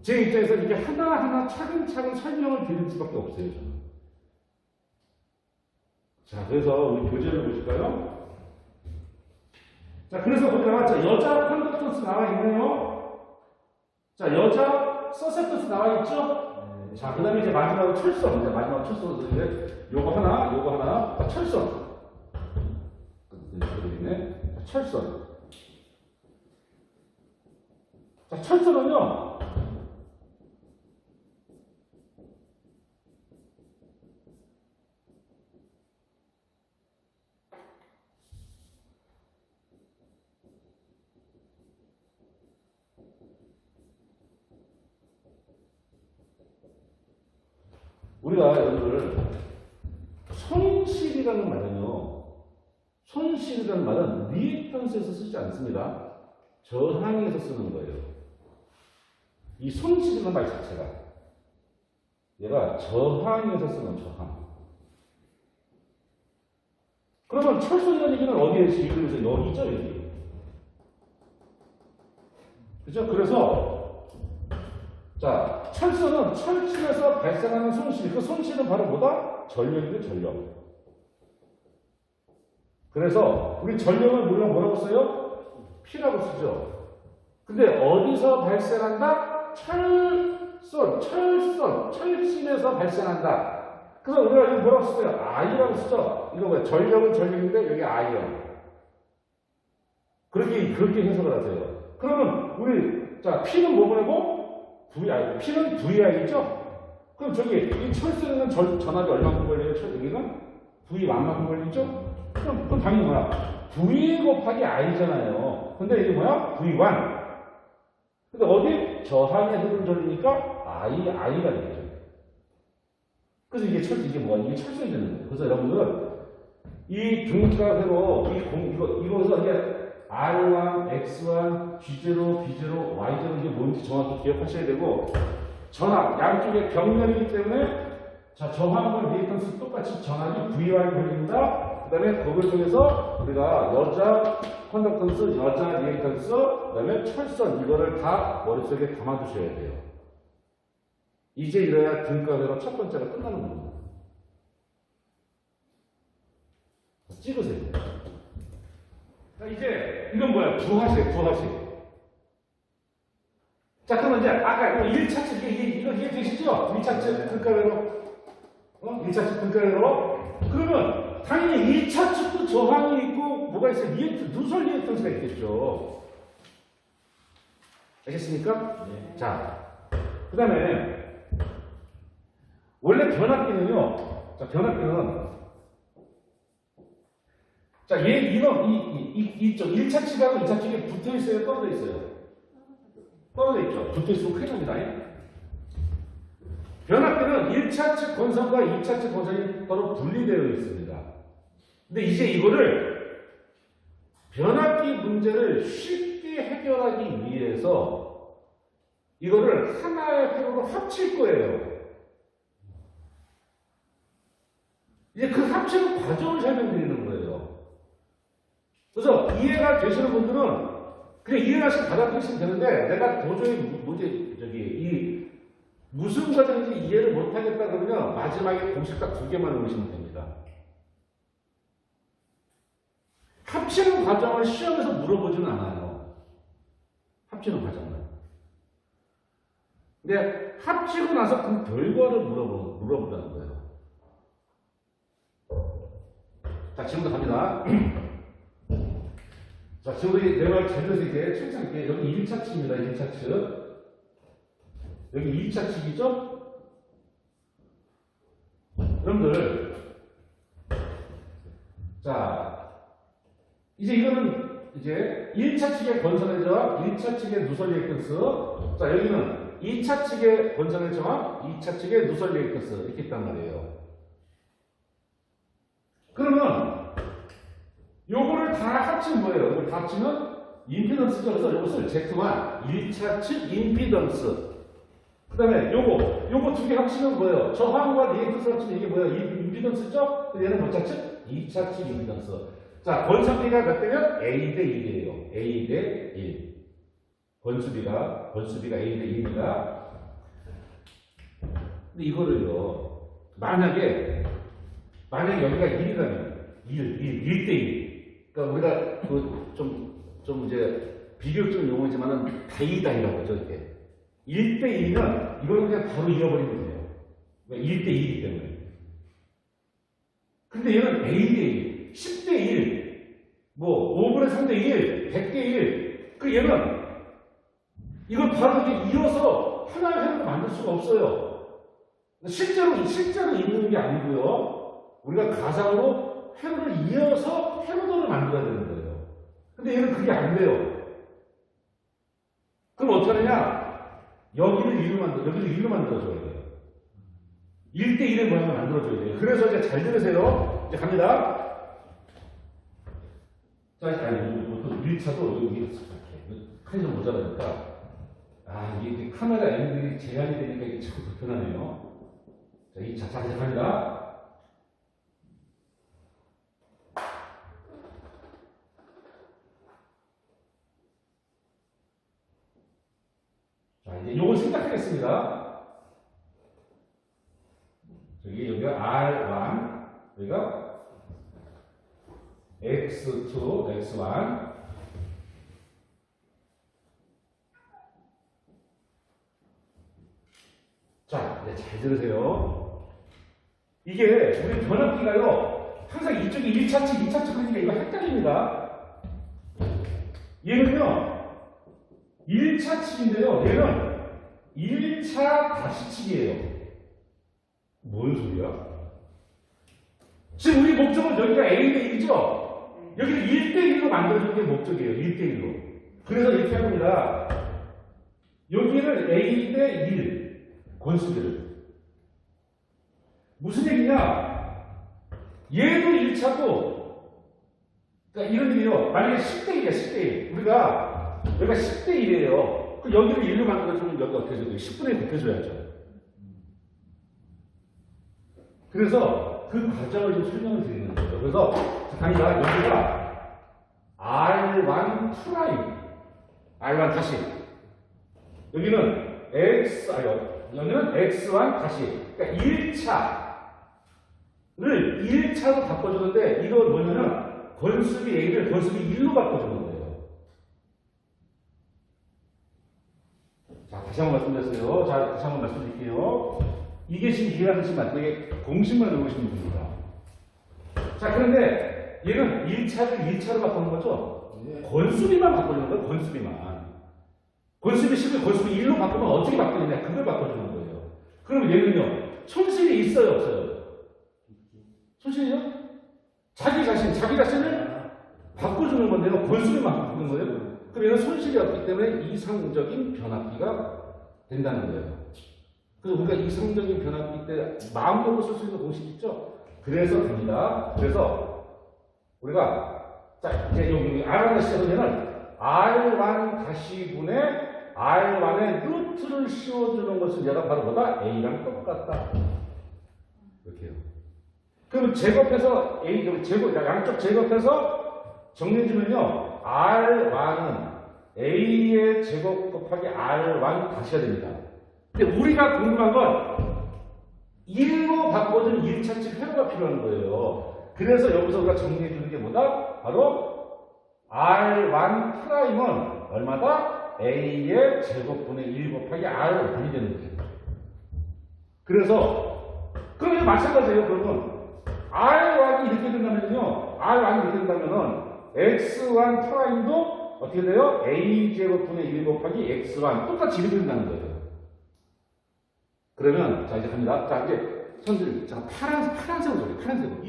제 입장에서 이렇게 하나하나 차근차근 설명을 드릴 수밖에 없어요. 저는. 자, 그래서 우리 교재를 보실까요? 자, 그래서 거기 나왔죠. 여자 컨덕턴스 나와 있네요. 자, 여자 서세턴스 나와 있죠? 자, 그 다음에 이제 마지막으로 철선. 이제 마지막 철선. 이제 요거 하나. 철선. 철선. 자, 철선은요. 우리가 여러분들 손실이라는 말은요. 손실이라는 말은 리액턴스에서 쓰지 않습니다. 저항에서 쓰는 거예요. 이 손실이라는 말 자체가 얘가 저항에서 쓰는 저항. 그러면 철선이라는 얘기는 어디에 지금에서 여기죠, 여기. 그죠? 그래서 자, 철선은 철침에서 발생하는 손실. 그 손실은 바로 뭐다? 전력이죠, 전력. 그래서 우리 전력을 물론 뭐라고 써요? P라고 쓰죠. 근데 어디서 발생한다? 철심에서 발생한다. 그래서 우리가 이거 뭐라고 써요? I라고 쓰죠. 이거 뭐야? 전력은 전력인데 여기 I요. 그렇게 해석을 하세요. 그러면 우리 자 P는 뭐 보내고? VI. P는 VI죠? 그럼 저기 이 철수는 전압이 얼마큼 걸려요? 여기는 V1만큼 걸리죠? 그럼 당연히 뭐야? V 곱하기 I잖아요. 근데 이게 뭐야? V1. 근데 어디? 저항에 흐르는 전류니까 I가 되겠죠. 그래서 이게 뭐야? 이게 철수이 되는 거예요. 그래서 여러분들은 이 등가대로 이거에서 이게 R1, X1, G0, B0, Y0 이게 뭔지 정확히 기억하셔야 되고 전압, 양쪽에 병렬이기 때문에 자, 저항과 리액턴스 똑같이 전압이 Vy 걸립니다. 그 다음에 그걸 통해서 우리가 여자 컨덕턴스, 여자 리액턴스, 그 다음에 철선 이거를 다 머릿속에 담아두셔야 돼요. 이제 이래야 등가대로 첫 번째가 끝나는 겁니다. 찍으세요. 자, 이제 이건 뭐야? 부하식. 자, 그러면 이제 아까 이거 1차측 이거 이해되시죠? 1차측 등가대로 1차측 등가대로 그러면 당연히 2차측도 저항이 있고 뭐가 있어요? 누설 리액턴스가 있겠죠. 알겠습니까? 네. 자, 그 다음에 원래 변압기는요. 자, 변압기는 자, 이쪽 1차측하고 2차측에 붙어 있어요? 떨어져 있어요? 떨어져 있죠. 붙어 있으면 큰일 납니다. 변압기는 1차측 건선과 2차측 건선이 서로 분리되어 있습니다. 근데 이제 이거를 변압기 문제를 쉽게 해결하기 위해서 이거를 하나의 회로로 합칠 거예요. 이제 그 합치는 과정을 설명드리는 거예요. 그래서 이해가 되시는 분들은 그냥 이해하시고 받아들이시면 되는데 내가 도저히 무슨 과정인지 이해를 못하겠다 그러면 마지막에 공식 딱 2개만 넣으시면 됩니다. 합치는 과정을 시험에서 물어보지는 않아요. 합치는 과정을. 근데 합치고 나서 그 결과를 물어보라는 거예요. 자, 지금부터 갑니다. 자, 지금부터 내 말 잘 들어서 이제 천천히 여기 1차 측입니다. 1차 측. 여기 2차 측이죠? 여러분들, 자, 이제 이거는 이제 1차 측의 권선의 저항, 1차 측의 누설 리액턴스. 자, 여기는 2차 측의 권선의 저항, 2차 측의 누설 리액턴스. 이렇게 있단 말이에요. 그러면 요거를 다 합치면 뭐예요? 이걸 다 합치면 임피던스죠. 그래서 이것을 Z1, 1차 측 임피던스. 그 다음에 요거 두 개 합치면 뭐예요? 저항과 리액턴스 합치면 이게 뭐예요? 임피던스죠? 얘는 몇 차 측? 2차 측 임피던스. 자, 권선비가 몇 대면? A 대 1이에요. A 대 1. 권수비가 A 대 1입니다. 근데 이거를요, 만약에 여기가 1이라면, 1대 1. 그러니까 우리가 좀 이제 비교적 용어지만은 다이다이라고 하죠, 이렇게. 1대 1이면 이거는 그냥 바로 잃어버리면 돼요. 왜? 1대 1이기 때문에. 근데 얘는 A 대 1, 10대 1, 뭐 5분의 3대 1, 100대 1. 그 얘는 이걸 바로 이렇게 이어서 하나의 회로를 만들 수가 없어요. 실제로 있는 게 아니고요. 우리가 가상으로 회로를 이어서 회로도를 만들어야 되는 거예요. 근데 얘는 그게 안 돼요. 그럼 어떻게 하느냐? 여기를 1로 만들어줘야 돼요. 1대 1의 모양을 만들어줘야 돼요. 그래서 이제 잘 들으세요. 이제 갑니다. 자, 또 1차도 여기 칸이 좀 모자라니까. 이게 카메라 앵글이 제한이 되니까 이게 자꾸 불편하네요. 자, 2차 시작합니다. 자, 이제 요걸 생각하겠습니다. 여기가 R1, 여기가 X2, X1. 자, 이제 잘 들으세요. 이게 우리 변압기가요, 항상 이쪽이 1차 측, 2차 측 하니까 이거 헷갈립니다. 얘는요, 1차 측인데요, 얘는 1차 다시 측이에요. 뭔 소리야? 지금 우리 목적은 여기가 A 대 1이죠? 여기를 1대 1로 만들어주는 게 목적이에요. 1대 1로. 그래서 이렇게 합니다. 여기를 A 대 1. 권수비를. 무슨 얘기냐? 얘도 1차고, 그러니까 이런 일이요. 만약에 10대 1이야, 10대 1. 여기가 10대 1이에요. 그 여기를 1로 만들어주면 여기가 어떻게 해줘야 돼요? 10분의 곱해줘야죠. 그래서 그 과정을 좀 설명을 드리는 거죠. 그래서, 갑니다. 여기가 R1 프라임. R1 다시. 여기는 여기는 X1 다시. 그러니까 1차를 1차로 바꿔주는데, 이건 뭐냐면, 권수비 A를 권수비 1로 바꿔주는 거예요. 자, 다시 한번 말씀드렸어요. 자, 다시 한번 말씀드릴게요. 이게 지금 이해가 되시면 안 돼. 공식만 외우시면 됩니다. 자, 그런데 얘는 1차를 1차로 바꾸는 거죠? 권수비만 바꾸는 거예요, 권수비만. 권수비 10을 권수비 1로 바꾸면 어떻게 바꾸느냐? 그걸 바꿔주는 거예요. 그러면 얘는요, 손실이 있어요, 없어요? 손실이요? 자기 자신을 바꿔주는 건데요, 권수비만 바꾸는 거예요. 그럼 얘는 손실이 없기 때문에 이상적인 변압기가 된다는 거예요. 그래서 우리가 이상적인 변압기 때 마음먹고 쓸 수 있는 공식 있죠? 그래서 됩니다. 그래서 우리가, 자, 이제 여기 R1을 시작하면은 R1-분의 R1의 루트를 씌워주는 것은 얘가 바로 뭐다? A랑 똑같다. 이렇게 해요. 그럼 제곱해서 양쪽 제곱해서 정리해주면요, R1은 A의 제곱 곱하기 R1 다시가 됩니다. 근데 우리가 궁금한 건 1로 바꿔준 1차 측 회로가 필요한 거예요. 그래서 여기서 우리가 정리해주는 게 뭐다? 바로 R1 프라임은 얼마다? A의 제곱분의 1 곱하기 R1이 되는 거예요. 그래서 그럼 마찬가지예요. 그러면 R1이 이렇게 된다면요. R1이 이렇게 된다면은 X1 프라임도 어떻게 돼요? A 제곱분의 1 곱하기 X1 똑같이 이렇게 된다는 거예요. 그러면 자 이제 갑니다. 자 이제 선생님 자 파란색으로 줘요. 파란색으로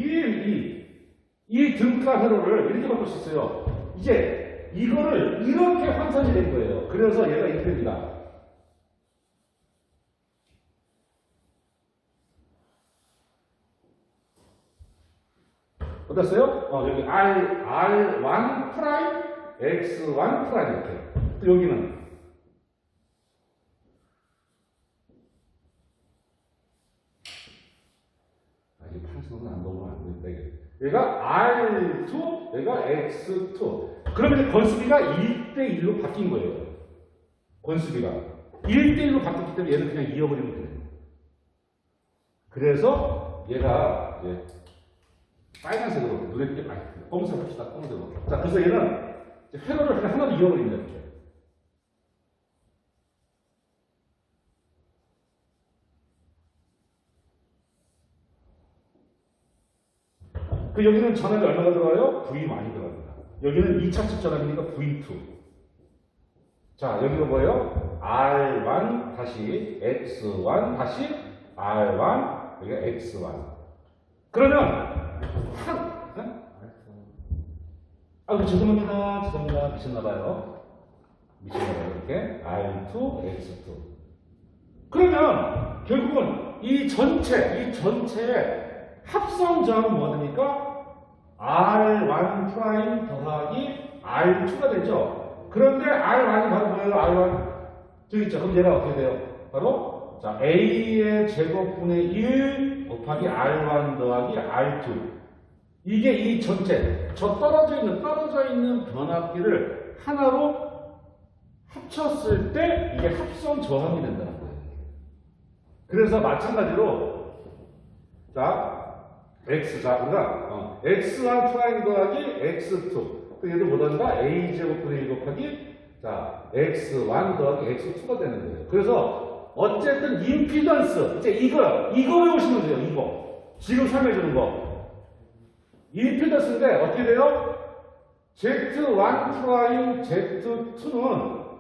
이 등가 회로를 이렇게 바꿀 수 있어요. 이제 이거를 이렇게 환산이 된 거예요. 그래서 얘가 이렇게 됩니다. 어땠어요? 여기 R1 프라임, X1 프라임 이렇게. 또 여기는 이게 파란색으로 안 넘어가면 안 된다. 얘가 R2, 얘가 X2. 그러면 이제 건수비가 1대1로 바뀐 거예요. 건수비가. 1대1로 바뀌었기 때문에 얘는 그냥 이어버리면 돼요. 그래서 얘가 이제 빨간색으로 눈에 띄게 많이 띄어요. 검은색 합시다. 검은색으로. 자, 그래서 얘는 회로를 그냥 하나로 이어버립니다. 이렇게. 여기는 전압이 얼마가 들어가요? V 많이 들어갑니다. 여기는 2차측 전압이니까 V2. 자, 여기가 뭐예요? R1 다시 X1 다시 R1 여기가 X1. 그러면 죄송합니다. 미쳤나봐요. 이렇게 R2 X2. 그러면 결국은 이 전체 합성 저항은 뭐가 됩니까? R1 프라임 더하기 R2가 되죠. 그런데 R1이 바로 뭐예요? R1 저기 있죠. 그럼 얘가 어떻게 돼요? 바로 자 A의 제곱분의 1 곱하기 R1 더하기 R2. 이게 이 전체 떨어져 있는 변압기를 하나로 합쳤을 때 이게 합성 저항이 된다는 거예요. 그래서 마찬가지로 자 우리가 X1 프라임 더하기 X2 얘도 뭐던가 A 제곱분의 1 곱하기 자 X1 더하기 X2가 되는 거예요. 그래서 어쨌든 임피던스 이제 이거 외우시면 돼요. 이거 지금 설명해 주는 거 임피던스인데 어떻게 돼요? Z1 프라임 Z2는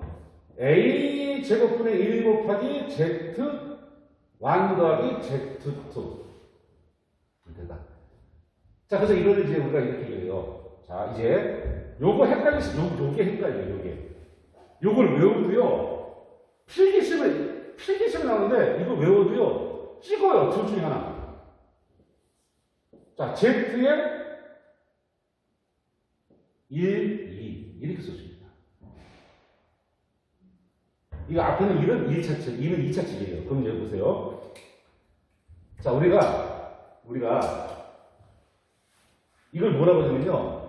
A 제곱분의 1 곱하기 Z1 더하기 Z2 자, 그래서 이거를 이제 우리가 이렇게 얘기해요. 자, 이제 요거 요게 헷갈려요, 요게. 요걸 외우도요, 필기시험에 나오는데 이거 외워도요, 찍어요, 둘 중에 하나. 자, Z에 1, 2 이렇게 써줍니다. 이거 앞에는 1은 1차측, 2는 2차측이에요. 그럼 여기 보세요. 자, 우리가 이걸 뭐라고 하냐면요.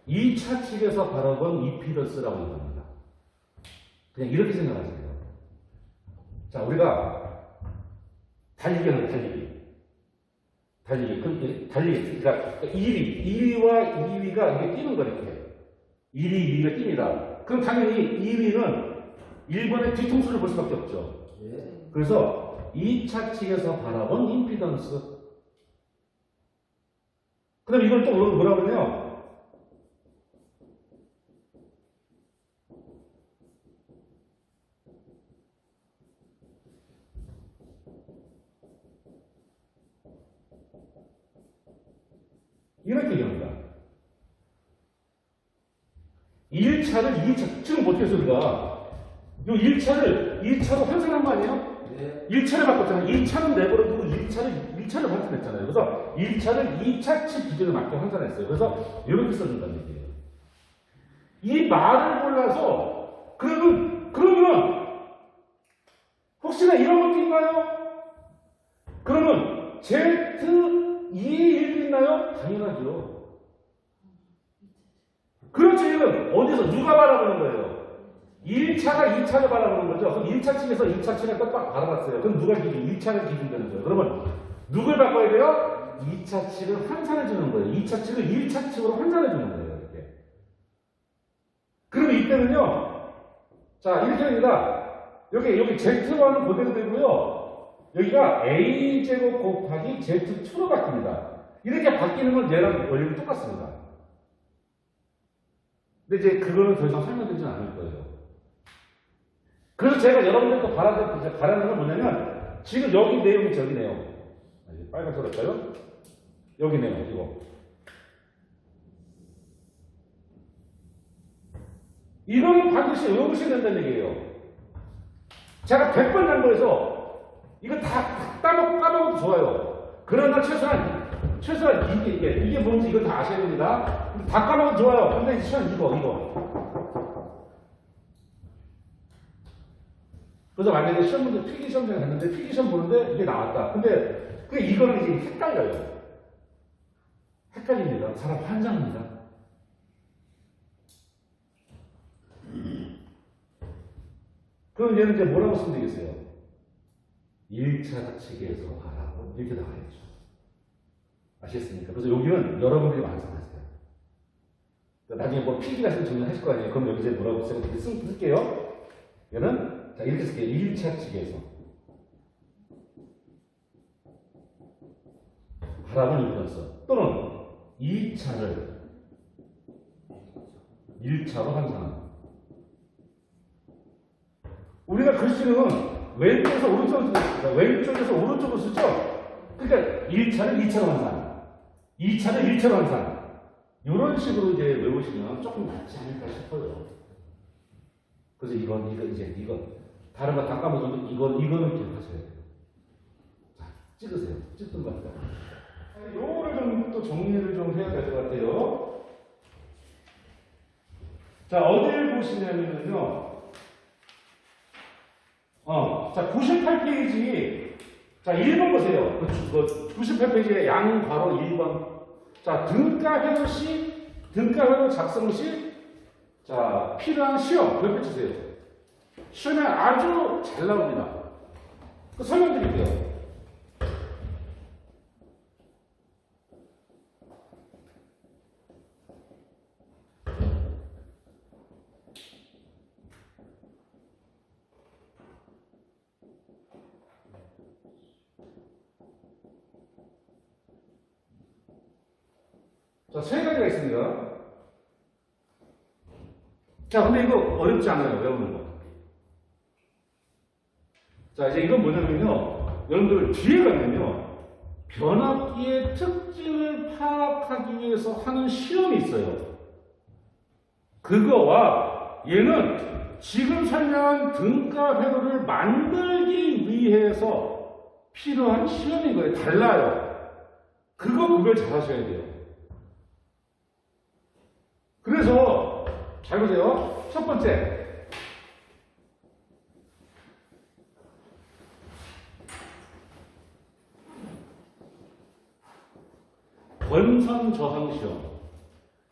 이 차측에서 바라본 임피던스라고 합니다. 그냥 이렇게 생각하세요. 자, 우리가 달리기는 그러니까 1위와 2위가 이게 뛰는 거 이렇게. 1위, 2위가 뜁니다. 그럼 당연히 2위는 1번의 뒤통수를 볼 수밖에 없죠. 그래서 2차 측에서 바라본 임피던스. 그럼 이걸 또 뭐라고 그러냐? 이렇게 얘기합니다. 1차를 2차, 지금 어떻게 해서 우리가 요 1차를 2차로 환산한 거 아니에요? 네. 1차를 바꿨잖아요. 2차는 내버려두고 1차를 환산했잖아요. 그래서 1차를 2차치 기준에 맞게 환산했어요. 그래서 이렇게 써준다는 얘기예요. 이 말을 몰라서 그러면 혹시나 이런 것도 있나요? 그러면 Z2 1도 있나요? 당연하죠. 그렇죠. 이건 어디서 누가 바라보는 거예요? 1차가 2차를 바라보는 거죠. 그럼 1차 측에서 2차 측을 딱 바라봤어요. 그럼 누가 기준? 1차를 기준 되는 거예요. 그러면 누굴 바꿔야 돼요? 2차 측을 환산해 주는 거예요. 2차 측을 1차 측으로 환산해 주는 거예요. 이렇게. 그러면 이때는요. 자, 이렇게 됩니다. 여기 Z1은 그대로 되고요. 여기가 A제곱 곱하기 Z2로 바뀝니다. 이렇게 바뀌는 건 얘랑 원리는 똑같습니다. 근데 이제 그거는 더 이상 설명드리진 않을 거예요. 그래서 제가 여러분들도 바라는 건 뭐냐면, 지금 여기 내용이 저기 내용. 빨간색 할까요? 여기 내용, 이거. 이거는 반드시 외우셔야 된다는 얘기예요. 제가 100번 양보해서 이거 다 까먹어도 좋아요. 그러나 최소한 이게 뭔지 이거 다 아셔야 됩니다. 다 까먹어도 좋아요. 근데 최소한 이거. 그래서 만약에 시험 문제 필기시험장에 갔는데 필기시험 보는데 이게 나왔다. 근데 이거는 이제 헷갈려요. 헷갈립니다. 사람 환장합니다. 그럼 얘는 이제 뭐라고 쓰면 되겠어요? 1차 측에서 하라고 이렇게 나와야죠. 아시겠습니까? 그래서 여기는 여러분들이 완성하세요. 나중에 뭐 필기 같은 거 정리하실 거 아니에요? 그럼 여기 이제 뭐라고 써요? 이렇게 쓸게요. 얘는 자 이렇게 쓸게요. 1차 측에서 하라고 이렇게 써. 또는 2차를 1차로 환산합니다. 우리가 글씨는 왼쪽에서 오른쪽으로 쓰습니다. 왼쪽에서 오른쪽으로 쓰죠? 그러니까 1차를 2차로 환산, 2차를 1차로 환산. 이런 식으로 이제 외우시면 조금 낫지 않을까 싶어요. 그래서 이거 다른 거 다 까먹으면 이거는 기억하셔야 돼요. 자, 찍으세요. 찍든 말든. 요거를 좀 또 정리를 좀 해야 될 것 같아요. 자, 어딜 보시냐면요. 자, 98페이지. 자, 1번 보세요. 98페이지에 양괄호 1번. 자, 등가회로 시, 등가회로 작성 시, 자, 필요한 시험. 몇 개 주세요. 시험에 아주 잘 나옵니다. 설명드릴게요. 자, 세 가지가 있습니다. 자, 근데 이거 어렵지 않아요. 외우는 거. 자, 이제 이건 뭐냐면요. 여러분들 뒤에 가면요. 변압기의 특징을 파악하기 위해서 하는 시험이 있어요. 그거와 얘는 지금 설명한 등가 회로를 만들기 위해서 필요한 시험인 거예요. 달라요. 그걸 잘 하셔야 돼요. 그래서 잘 보세요. 첫 번째. 권선 저항 시험.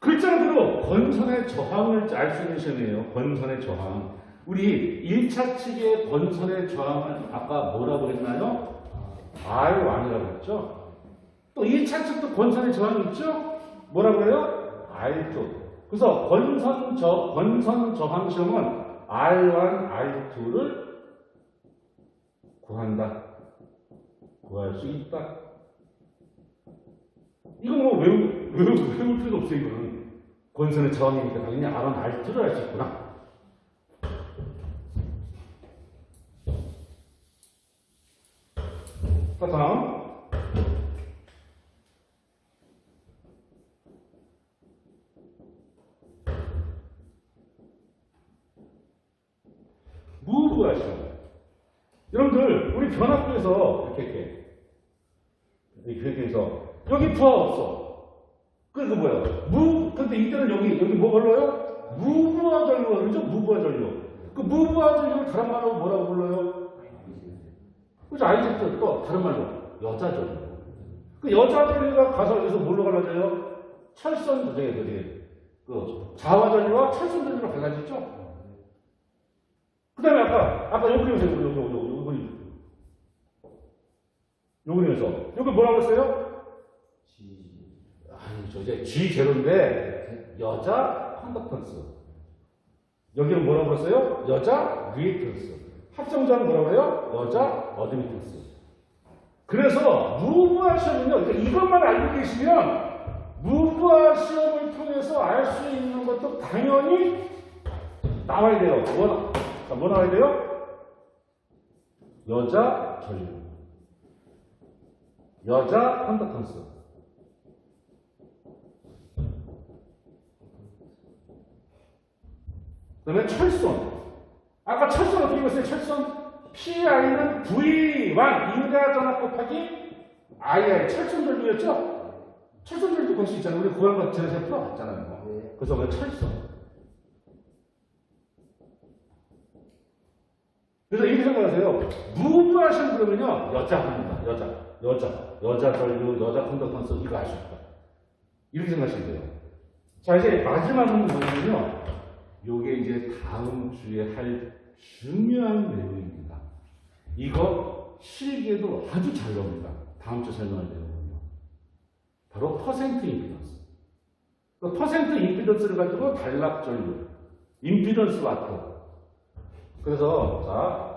글자로 권선의 저항을 알 수 있는 시험이에요. 권선의 저항. 우리 1차 측의 권선의 저항을 아까 뭐라고 했나요? R1이라고 했죠? 또 2차 측도 권선의 저항이 있죠? 뭐라고 해요? R2. 그래서 권선 저항 시험은 R1, R2를 구할 수 있다. 이건 뭐 외울 필요도 없어요. 이거는 권선의 저항이니까 당연히 R1, R2를 할 수 있구나. 자, 다음. 무브가 시험. 여러분들, 우리 변압구에서 이렇게 해서 여기 부하 없어. 그게 뭐야? 근데 이때는 여기 뭐 불러요? 무부하 전류가 그러죠? 무부하 전류. 그 무부하 전류를 다른 말로 뭐라고 불러요? 그죠? 아이제트 또 다른 말로 여자 전류. 그 여자 전류가 가서 여기서 뭘로 갈라져요? 철선, 자화 전류와 철선 전류로 갈라지죠? 그 다음에 아까 요 그림에서 요 그림. 요 그림에서. 여기 뭐라고 했어요? 아니, 저 이제 G0인데, 여자 컨덕턴스. 여기는 뭐라고 했어요? 여자 리액턴스. 합성자는 뭐라고 해요? 여자 어드미턴스. 그래서 무브화 시험은요, 그러니까 이것만 알고 계시면 무브화 시험을 통해서 알 수 있는 것도 당연히 나와야 돼요. 뭐 나와야 돼요? 여자 전류, 여자 컨덕턴스. 그 다음에 철선. 아까 철선 어떻게 읽었어요? 철선 PI는 V1 인가전압 곱하기 II 철선 전류였죠? 철선 전류도 볼 수 있잖아요. 우리 고양이 제에서 풀어봤잖아요. 네. 그래서 왜 철선? 그래서 이렇게 생각하세요. 무브하시는 그러면요, 여자입니다. 여자 전류, 여자 컨덕턴스 이거 알 수 있다. 이렇게 생각하시면 돼요. 자, 이제 마지막은 뭐냐면요. 요게 이제 다음 주에 할 중요한 내용입니다. 이거 실기에도 아주 잘 나옵니다. 다음 주 설명할 내용은요. 바로 퍼센트 임피던스. 그 퍼센트 임피던스를 가지고 단락 전류, 임피던스 와트. 그래서 자,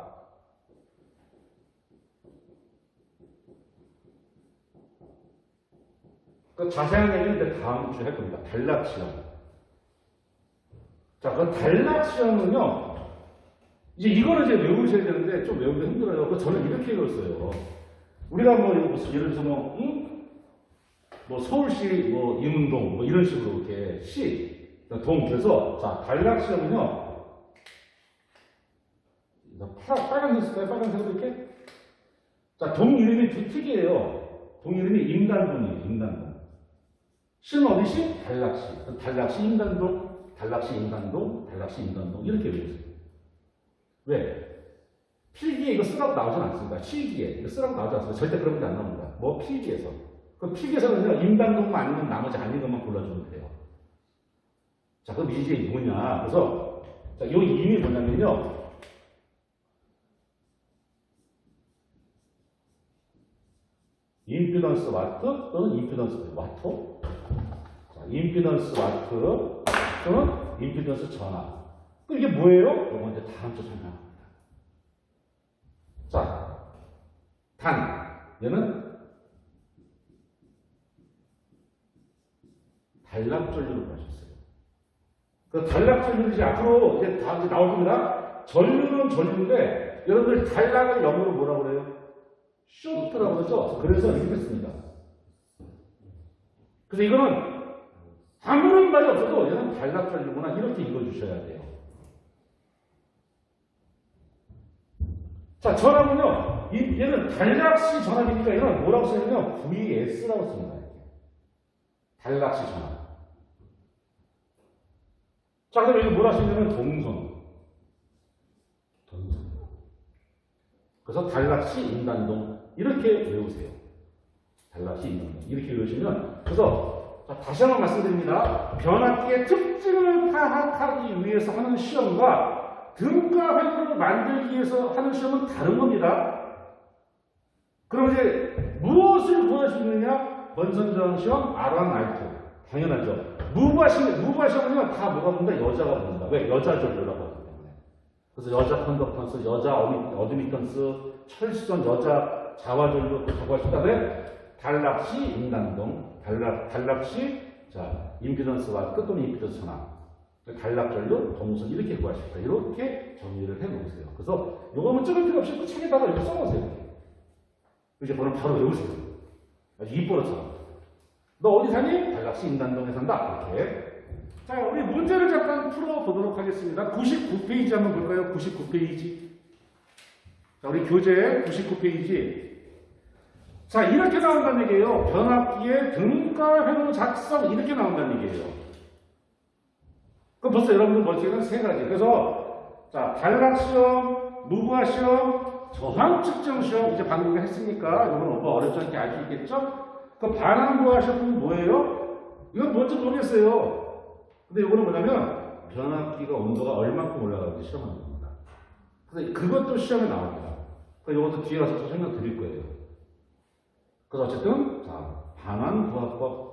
그 자세한 얘기는 다음 주에 할 겁니다. 단락 시험. 자, 그 단락 시험은요, 이제 이거는 이제 외우셔야 되는데 좀 외우기 힘들어요. 그래서 저는 이렇게 외웠어요. 우리가 뭐, 예를 들어서 뭐 서울시 뭐 임동 뭐 이런 식으로 이렇게 시, 동. 그래서 자, 단락 시험은요, 빨간색 쓸까요? 빨간색으로 이렇게? 자, 동 이름이 두 특이해요. 동 이름이 임단동이에요. 임단동. 시는 어디 시? 단락시. 단락시 임단동, 단락시 임단동, 단락시 임단동 이렇게 외우세요. 왜? 필기에 이거 쓰라고 나오진 않습니다. 실기에 이거 쓰라고 나오지 않습니다. 절대 그런 게 안 나옵니다. 뭐 필기에서. 그 필기에서는요, 임단동만 아니면 나머지 아닌 것만 골라주면 돼요. 자, 그럼 이제 뭐냐? 그래서 자, 이 임이 뭐냐면요. 임피던스 와트 또는 임피던스 와트. 자, 임피던스 와트 또는 임피던스 전압. 그럼 이게 뭐예요? 이거 이제 다음 주 설명합니다. 자, 얘는 단락 전류를 보셨어요. 그 단락 전류는 이제 앞으로 이제 다음 주에 나올 겁니다. 전류는 전류인데 여러분들 단락을 영어로 뭐라고 그래요? 쇼트라고 그러죠? 그래서 이렇게 씁니다. 그래서 이거는 아무런 말이 없어도 얘는 단락 전류구나 이렇게 읽어주셔야 돼요. 자, 전압은요, 얘는 단락시 전압이니까 얘는 뭐라고 쓰냐면요, VS라고 씁니다. 단락시 전압. 자, 그다음에 이거 뭐라 쓰냐면 동선. 그래서 단락시 임단동 이렇게 외우세요. 단락시 임단동 이렇게 외우시면, 그래서 자, 다시 한번 말씀드립니다. 변압기의 특징을 파악하기 위해서 하는 시험과 등가 회로를 만들기 위해서 하는 시험은 다른 겁니다. 그럼 이제 무엇을 구할 수 있느냐? 번선저항 시험, R1, R2. 당연하죠. 무브화 시험은요, 다 뭐가 본다? 여자가 본다. 왜? 여자 전류라고 하기 때문에. 그래서 여자 컨덕턴스, 여자 어드미턴스, 철선, 여자 자화전류 갖고 하실 다음에 단락시 임단동, 단락시 자 임피던스와 끝 또는 임피던스 전압, 단락전류, 동선 이렇게 구하십니다. 이렇게 정리를 해놓으세요. 그래서 요거는 찍을 필요 없이 그 책에다가 이렇게 써놓으세요. 이제 그거는 바로 외우세요. 아주 입버릇처럼. 너 어디 사니? 단락시 임단동에 산다. 이렇게. 자, 우리 문제를 잠깐 풀어보도록 하겠습니다. 99페이지 한번 볼까요? 99페이지. 자, 우리 교재 99페이지. 자, 이렇게 나온다는 얘기예요. 변압기의 등가 회로 작성 이렇게 나온다는 얘기예요. 그럼 벌써 여러분들 머릿속에는 세 가지. 그래서 자, 단락 시험, 무브화 시험, 저항 측정 시험 이제 방금 했으니까 이건 뭐 어렵지 않게 알 수 있겠죠? 그 반항부화 시험은 뭐예요? 이건 뭔지 모르겠어요. 근데 이거는 뭐냐면 변압기가 온도가 얼마큼 올라가는지 실험하는 겁니다. 그래서 그것도 시험에 나옵니다. 그래서 이것도 뒤에 가서 설명 드릴 거예요. 그래서 어쨌든, 자, 반환부합법.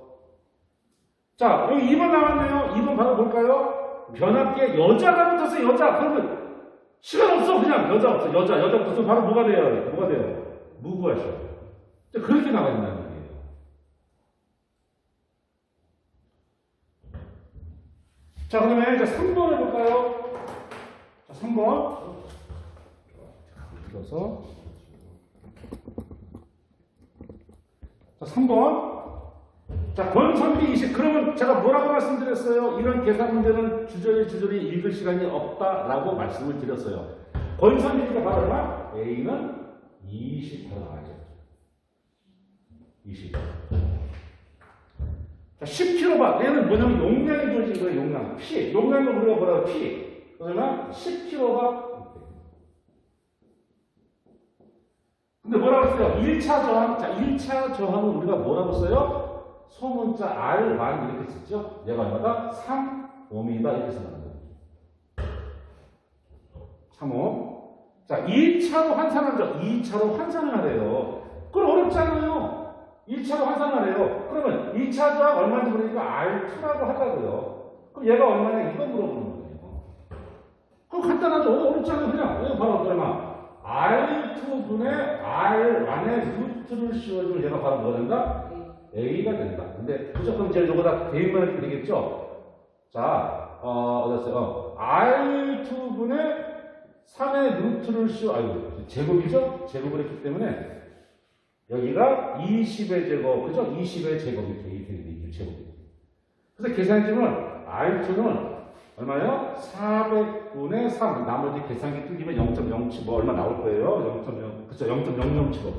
자, 여기 2번 나왔네요. 2번 바로 볼까요? 변압기에 여자가 붙었어요, 여자. 그러면 시간 없어, 그냥. 여자 없어, 여자 붙었으면 바로 뭐가 돼요? 뭐가 돼요? 무부하셔. 그렇게 나와야 된다는 얘기예요. 자, 그러면 이제 3번 해볼까요? 자, 3번. 들어서. 자, 3번. 자, 권선비 20. 그러면 제가 뭐라고 말씀드렸어요? 이런 계산 문제는 주저리 읽을 시간이 없다라고 말씀을 드렸어요. 권선비가 바로 얼마? A는 20 바로 나와야죠. 20. 자, 10kW. 얘는 뭐냐면 용량이 주어진 거예요, 용량. P. 용량을 우리가 뭐라고 P. 그러면 10kW. 근데 뭐라고 했어요? 1차 저항. 자, 1차 저항은 우리가 뭐라고 써요? 소문자 R1 이렇게 쓰죠? 얘가 얼마다? 3옴이다. 이렇게 쓰는 거예요. 3옴. 자, 2차로 환산하죠. 2차로 환산을 하래요. 그럼 어렵잖아요. 1차로 환산을 해요. 그러면 2차 저항 얼마인지 모르니까 R2라고 하자고요. 그럼 얘가 얼마냐? 이거 물어보는 거예요. 그럼 간단하죠. 어렵잖아요. 그냥. 바로 얼마? R2분의 R1의 루트를 씌워주면 얘가 바로 뭐가 된다? A가 된다. 근데 무조건 이제 이거다 대입만 해도 되겠죠? 자, 어딨어요? R2분의 3의 루트를 제곱이죠? 제곱을 했기 때문에 여기가 20의 제곱, 그죠? 20의 제곱이 되게 제곱이. 그래서 계산해주면 R2는 얼마예요? 400분의 3. 나머지 계산기 뜯기면 0.075 얼마 나올 거예요? 0.0, 그쵸? 0.0075.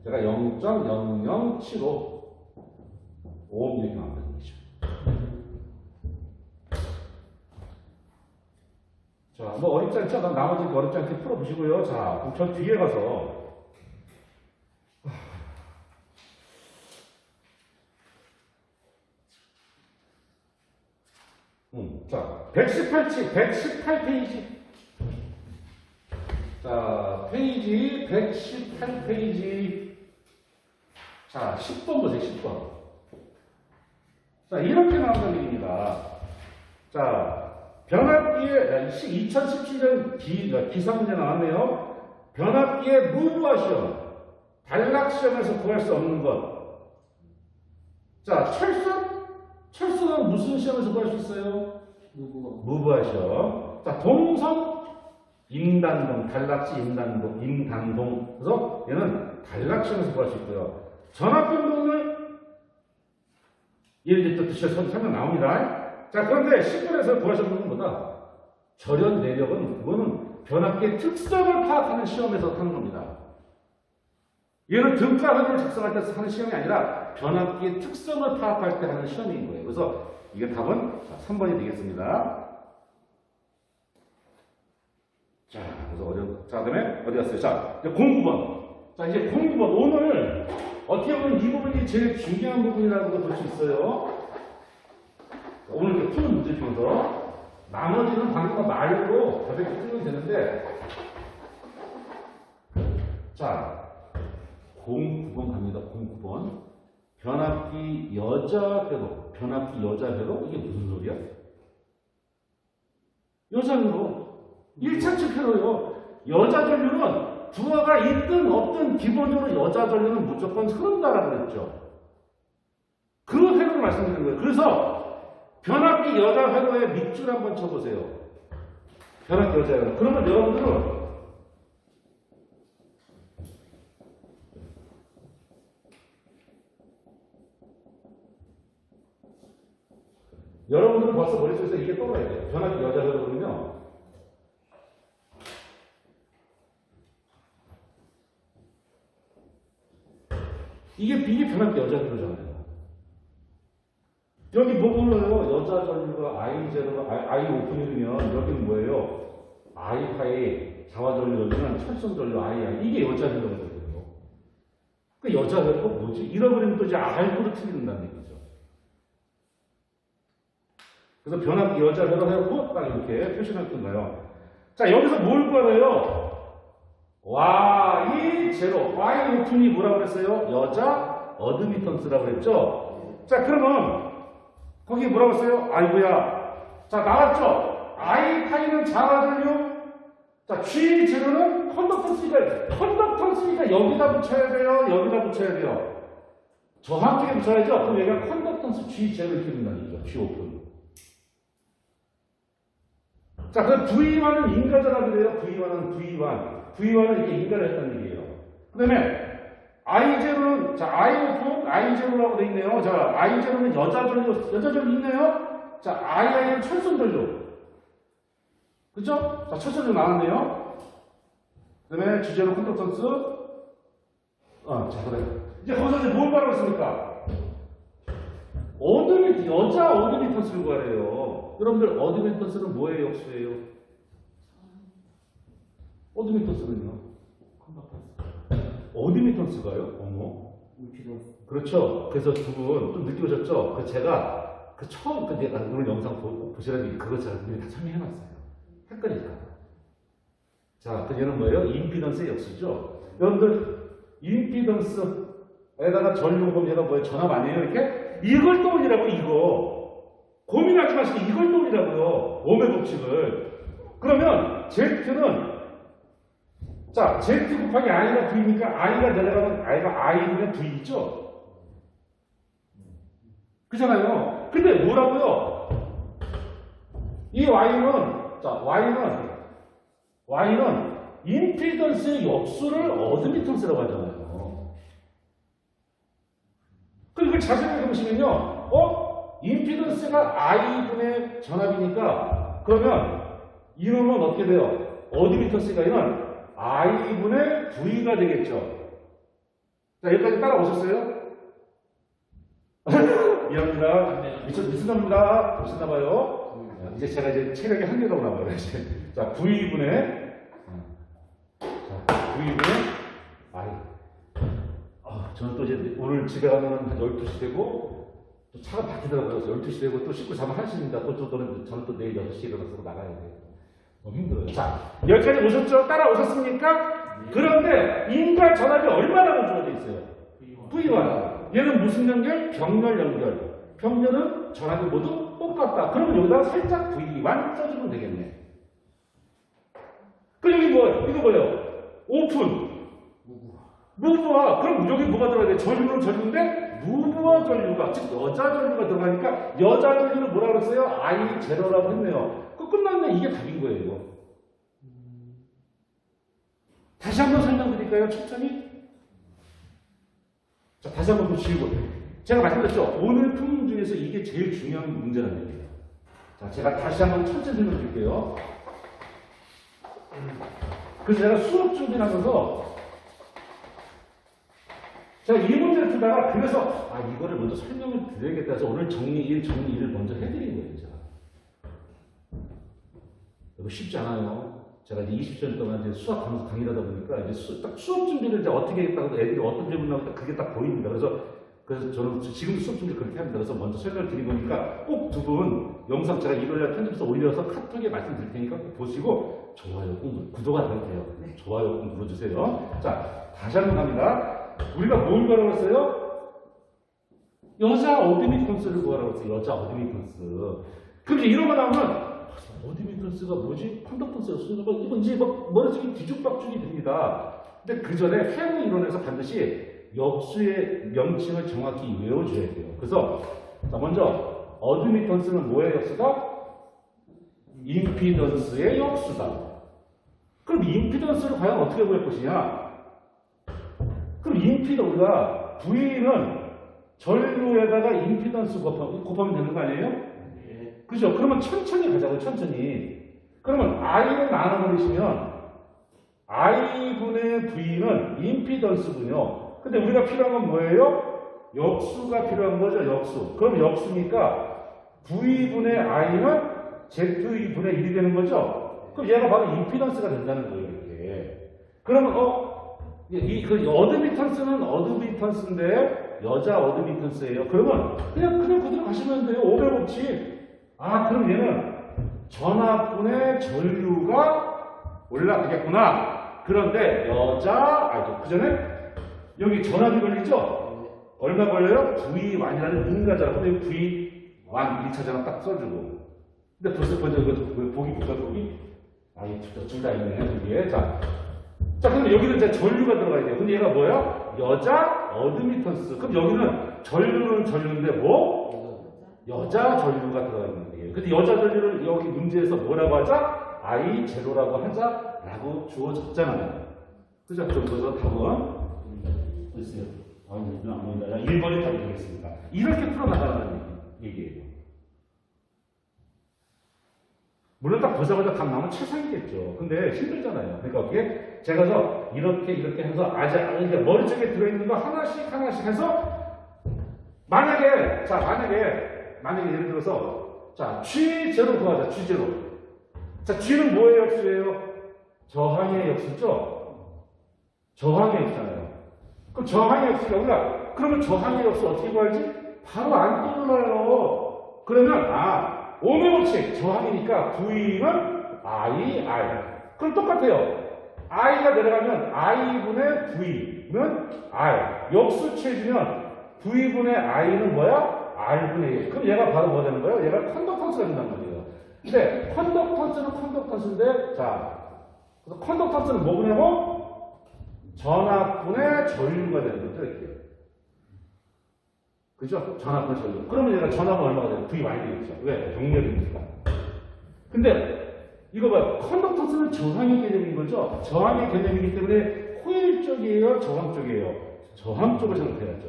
제가 0.0075. 5 이렇게 나온다는 거죠. 자, 뭐 어렵지 않죠? 나머지 어렵지 않게 풀어보시고요. 자, 그럼 저 뒤에 가서 자, 118페이지. 자, 페이지 118페이지. 자, 10번 보세요, 10번. 자, 이렇게 나온다는 얘기입니다. 자, 변압기에 2017년 기사 문제 나왔네요. 변압기의 무부하 시험, 단락 시험에서 구할 수 없는 것. 자, 철수는 무슨 시험에서 구할 수 있어요? 무부하 시험. 자, 동성, 임단동, 단락시 임단동. 그래서 얘는 단락 시험에서 구할 수 있고요. 전압변동을 예를 들어 뜻이 설명 나옵니다. 자, 그런데 10번에서 구하셨는 건 뭐다? 절연 내력은 그거는 변압기의 특성을 파악하는 시험에서 하는 겁니다. 얘는 등가 흐름을 작성할 때 하는 시험이 아니라 변압기의 특성을 파악할 때 하는 시험인 거예요. 그래서 이게 답은 3번이 되겠습니다. 자, 그래서 자, 그다음에 어디 갔어요? 자, 이제 09번. 자, 이제 09번. 오늘 어떻게 보면 이 부분이 제일 중요한 부분이라고 볼 수 있어요. 오늘 이렇게 푸는 문제 중에서 나머지는 방금 말로 가볍게 풀면 되는데, 자, 09번 갑니다. 09번. 변압기 여자 회로 이게 무슨 소리야? 여자 회로 1차측 회로요. 여자 전류는 부하가 있든 없든 기본적으로 여자 전류는 무조건 흐른다라고 그랬죠. 그 회로를 말씀드리는 거예요. 그래서 변압기 여자 회로의 밑줄 한번 쳐보세요. 변압기 여자 회로. 그러면 여러분들은 벌써 머릿속에서 이게 떠올라야 돼요. 변압기 여자 회로는요. 이게 변압기 여자 회로잖아요. 여기 뭐 불러요? 여자 전류가 I0, I 오픈이면 여기는 뭐예요? I 파이 자화 전류 여기는 철성 전류 I. 이게 여자 회로거든요. 그 여자 회로가 뭐지? 잃어버리면 또 이제 R구로 틀린다는 얘기죠. 그래서 변압기 여자 회로 해놓고 딱 이렇게 표시를 했던가요? 자, 여기서 뭘 구하래요? Y 제로, Y 오픈이 뭐라고 그랬어요? 여자 어드미턴스라고 그랬죠? 자, 그러면 거기 뭐라고 했어요? 아이고야. 자, 나왔죠? I 파이는 자가전류. 자, G 제로는 컨덕턴스니까 여기다 붙여야 돼요? 여기다 붙여야 돼요? 정확하게 붙여야죠? 그럼 여기가 컨덕턴스 G 제로 이렇게 된다는 얘기죠. G 오픈. 자, 그 V1은 인가전압이래요. V1은 이렇게 인가를 했다는 얘기예요. 그 다음에 I0는, 자, I 오픈, I0라고 돼 있네요. 자, I0는 여자전류 있네요. 자, II는 철선전류. 그죠? 자, 철선전류 나왔네요. 그 다음에 G0 컨덕턴스. 자, 그래. 이제 거기서 이제 뭘 말하고 있습니까? 여자 어드미턴스를 구하래요. 여러분들, 어드미턴스는 뭐의 역수예요? 어드미턴스는요? 어드미턴스가요? 어머. 그렇죠. 그래서 두 분 좀 늦게 오셨죠? 제가 처음 내가 오늘 영상 보시라니 그거 제가 다 참여해놨어요. 헷갈릴까. 자, 그 얘는 뭐예요? 임피던스의 역수죠. 여러분들, 임피던스에다가 전류금 얘가 뭐예요? 전압 아니에요? 이렇게? 이걸 떠올리라고, 이거. 고민하지 마시고 이걸 떠올리라고요. 오의 법칙을. 그러면 Z는, 자, Z 곱하기 I가 V니까 I가 내려가면 I가 I분의 V죠? 그잖아요. 근데 뭐라고요? 이 Y는, 자, Y는 임피던스의 역수를 어드미턴스라고 하잖아요. 그럼 이걸 자세히 해보시면요, 임피던스가 I분의 전압이니까, 그러면 이놈은 어떻게 돼요? 어드미턴스가 이는 I분의 V가 되겠죠. 자, 여기까지 따라오셨어요? 미안합니다. 미친놈입니다. 보셨나봐요. 이제 제가 체력이 한계가 나와요. 자, V분의 I. 저는 또 이제 오늘 집에 가면 한 12시 되고, 또 차가 바뀌더라고요. 12시 되고, 또 씻고 자면 1시입니다. 저는 또 내일 6시에 일어나서 나가야 돼요. 너무 힘들어요. 자, 여기까지 오셨죠? 따라오셨습니까? 그런데 인과 전압이 얼마나 주어져 있어요? V1. 얘는 무슨 연결? 병렬 연결. 병렬은 전압이 모두 똑같다. 그러면 여기다가 살짝 V1 써주면 되겠네. 그럼 여기 뭐예요? 이거 뭐예요? 오픈. 무브와, 그럼 여기 뭐가 들어가야 돼? 전류는 전류인데, 무브와 전류가, 즉, 여자 전류가 들어가니까, 여자 전류는 뭐라고 그랬어요? I0라고 했네요. 끝났네. 이게 답인 거예요, 이거. 다시 한번 설명드릴까요? 천천히. 자, 다시 한번 보시고. 제가 말씀드렸죠? 오늘 품문 중에서 이게 제일 중요한 문제라는 얘기예요. 자, 제가 다시 한번 천천히 설명드릴게요. 그래서 제가 수업 준비를 하면서, 제가 이 문제를 풀다가, 그래서, 이거를 먼저 설명을 드려야겠다 해서 오늘 정리 1을 먼저 해드린 거예요, 제가. 이거 쉽지 않아요. 제가 이제 20년 동안 이제 수학 강의를 하다 보니까, 이제 딱 수업 준비를 이제 어떻게 했다고 애들이 어떤 질문 나오니까 그게 딱 보입니다. 그래서 저는 지금 수업 준비 그렇게 합니다. 그래서 먼저 설명을 드린 거니까 꼭 두 분 영상 제가 일요일날 편집해서 올려서 카톡에 말씀드릴 테니까 꼭 보시고 좋아요, 구독가 돼요. 좋아요 꼭 눌러주세요. 자, 다시 한번 갑니다. 우리가 뭘 구하라고 했어요? 여자 어드미턴스를 구하라고 했어요. 여자 어드미턴스. 그럼 이제 이런 거 나오면 어드미턴스가 뭐지? 컨덕턴스였어? 이건 이제 막 머릿속이 뒤죽박죽이 됩니다. 근데 그 전에 회로 이론에서 반드시 역수의 명칭을 정확히 외워줘야 돼요. 그래서 자, 먼저 어드미턴스는 뭐의 역수다? 임피던스의 역수다. 그럼 임피던스를 과연 어떻게 구할 것이냐? 그럼 우리가 V는 전류에다가 임피던스 곱하면 되는 거 아니에요? 그죠? 그러면 천천히 가자고요, 천천히. 그러면 I를 나눠버리시면 I분의 V는 임피던스군요. 근데 우리가 필요한 건 뭐예요? 역수가 필요한 거죠, 역수. 그럼 역수니까 V분의 I는 ZV분의 1이 되는 거죠? 그럼 얘가 바로 임피던스가 된다는 거예요, 이렇게. 그러면, 그 어드미턴스는 어드미턴스인데, 여자 어드미턴스예요. 그러면 그냥 그대로 가시면 돼요. 오배 법칙. 그럼 얘는 전압분의 전류가 올라가겠구나. 그런데 그 전에 여기 전압이 걸리죠? 얼마 걸려요? V1이라는 인가잖아. 근데 V1 1차잖아. 딱 써주고. 근데 벌써 보기 볼까 보기? 둘다 있네, 여기에. 자, 그럼 여기는 이제 전류가 들어가야 돼요. 근데 얘가 뭐야? 여자 어드미턴스. 그럼 여기는 전류인데 여자 전류가 들어가는 거예요. 근데 여자 전류를 여기 문제에서 뭐라고 하자? I0라고 하자라고 주어졌잖아요. 그죠? 그래서 답은 글쎄요. 안 보인다. 1번이 답이 되겠습니다. 이렇게 풀어나가는 얘기예요. 물론 딱 보자마자 답 나오면 최상이겠죠. 근데 힘들잖아요. 그러니까 그게 제가 이렇게 해서 이제 머릿속에 들어있는 거 하나씩 해서 만약에 예를 들어서 G0 구하자. G0. 자, G는 뭐의 역수예요? 저항의 역수죠? 저항의 역수잖아요. 그럼 저항의 역수가 뭐야? 그러면 저항의 역수 어떻게 구하지? 바로 안 떠올라요. 그러면 오메오칙 저항이니까 V는 I. 그럼 똑같아요. I가 내려가면 I분의 V는 I. 역수 취해주면 V분의 I는 뭐야? R분의 1. 그럼 얘가 바로 뭐 되는 거예요? 얘가 컨덕턴스가 된단 말이에요. 근데 컨덕턴스는 컨덕턴스인데 그래서 컨덕턴스는 뭐냐고? 전압분의 전류가 되는 거죠. 이렇게. 그죠? 전압분의 전류. 그러면 얘가 전압은 얼마가 돼요? V 많이 되겠죠. 왜? 병렬이니까. 근데 이거 봐요. 컨덕턴스는 저항의 개념인 거죠. 저항의 개념이기 때문에 호일 쪽이에요? 저항 쪽이에요? 저항 쪽을 생각해야죠.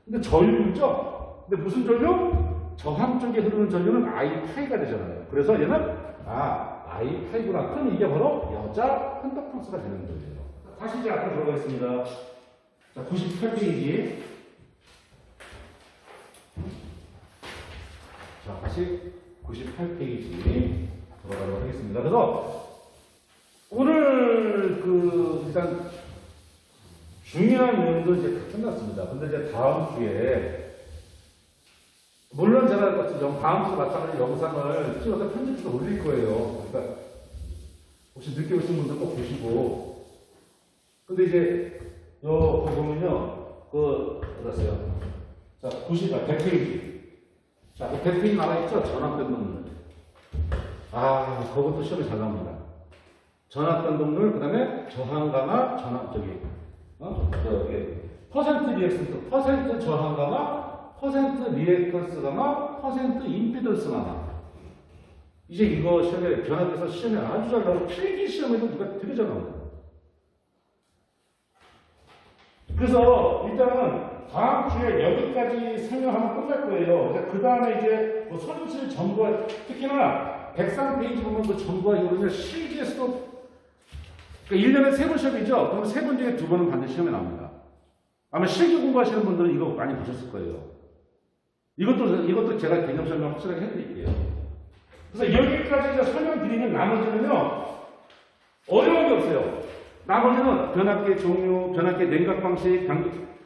근데 전류죠? 근데 무슨 전류? 저항 쪽에 흐르는 전류는 I 파이가 되잖아요. 그래서 얘는 I 파이구나. 그럼 이게 바로 여자 컨덕턴스가 되는 거예요. 다시 이제 앞으로 들어가겠습니다. 자, 98페이지. 자, 다시 98페이지 들어가도록 하겠습니다. 그래서 오늘 일단 중요한 내용도 이제 다 끝났습니다. 근데 이제 다음 주에 물론 제가 다음 주 마찬가지 영상을 찍어서 편집해서 올릴 거예요. 그러니까 혹시 늦게 오신 분들 꼭 보시고. 근데 이제 보면요, 어떠세요? 자, 100페이지. 자, 100페이지 나와 있죠? 전압 변동률. 그것도 시험에 잘 나옵니다. 전압 변동률, 그 다음에 저항 강화, 퍼센트 리액션스, 퍼센트 저항 강화, 퍼센트 리액턴스 강화, 퍼센트 임피던스 강화. 이제 이거 시험에 변화돼서 시험에 아주 잘 나오고 필기 시험에도 누가 되게 잘 나옵니다. 그래서 일단은 다음 주에 여기까지 설명하면 끝날 거예요. 그 다음에 이제 손실 정보와 특히나 103페이지 보면 정보와 이거는 실기에서도 그러니까 1년에 3번 시험이죠. 그럼 3번 중에 2번은 반드시 시험에 나옵니다. 아마 실기 공부하시는 분들은 이거 많이 보셨을 거예요. 이것도 제가 개념 설명 확실하게 해드릴게요. 그래서 여기까지 이제 설명드리면 나머지는요, 어려운 게 없어요. 나머지는 변압기의 종류, 변압기의 냉각 방식,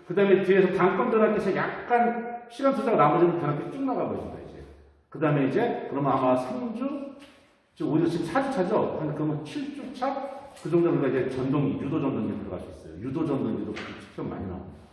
그 다음에 뒤에서 단건 변압기에서 약간 시간 투자가 나머지는 변압기 쭉 나가버립니다, 이제. 그 다음에 이제, 그러면 아마 3주, 오히려 지금 4주 차죠? 그러면 7주 차? 그 정도면 이제 유도 전동기 들어갈 수 있어요. 유도 전동기도 시험 많이 나옵니다.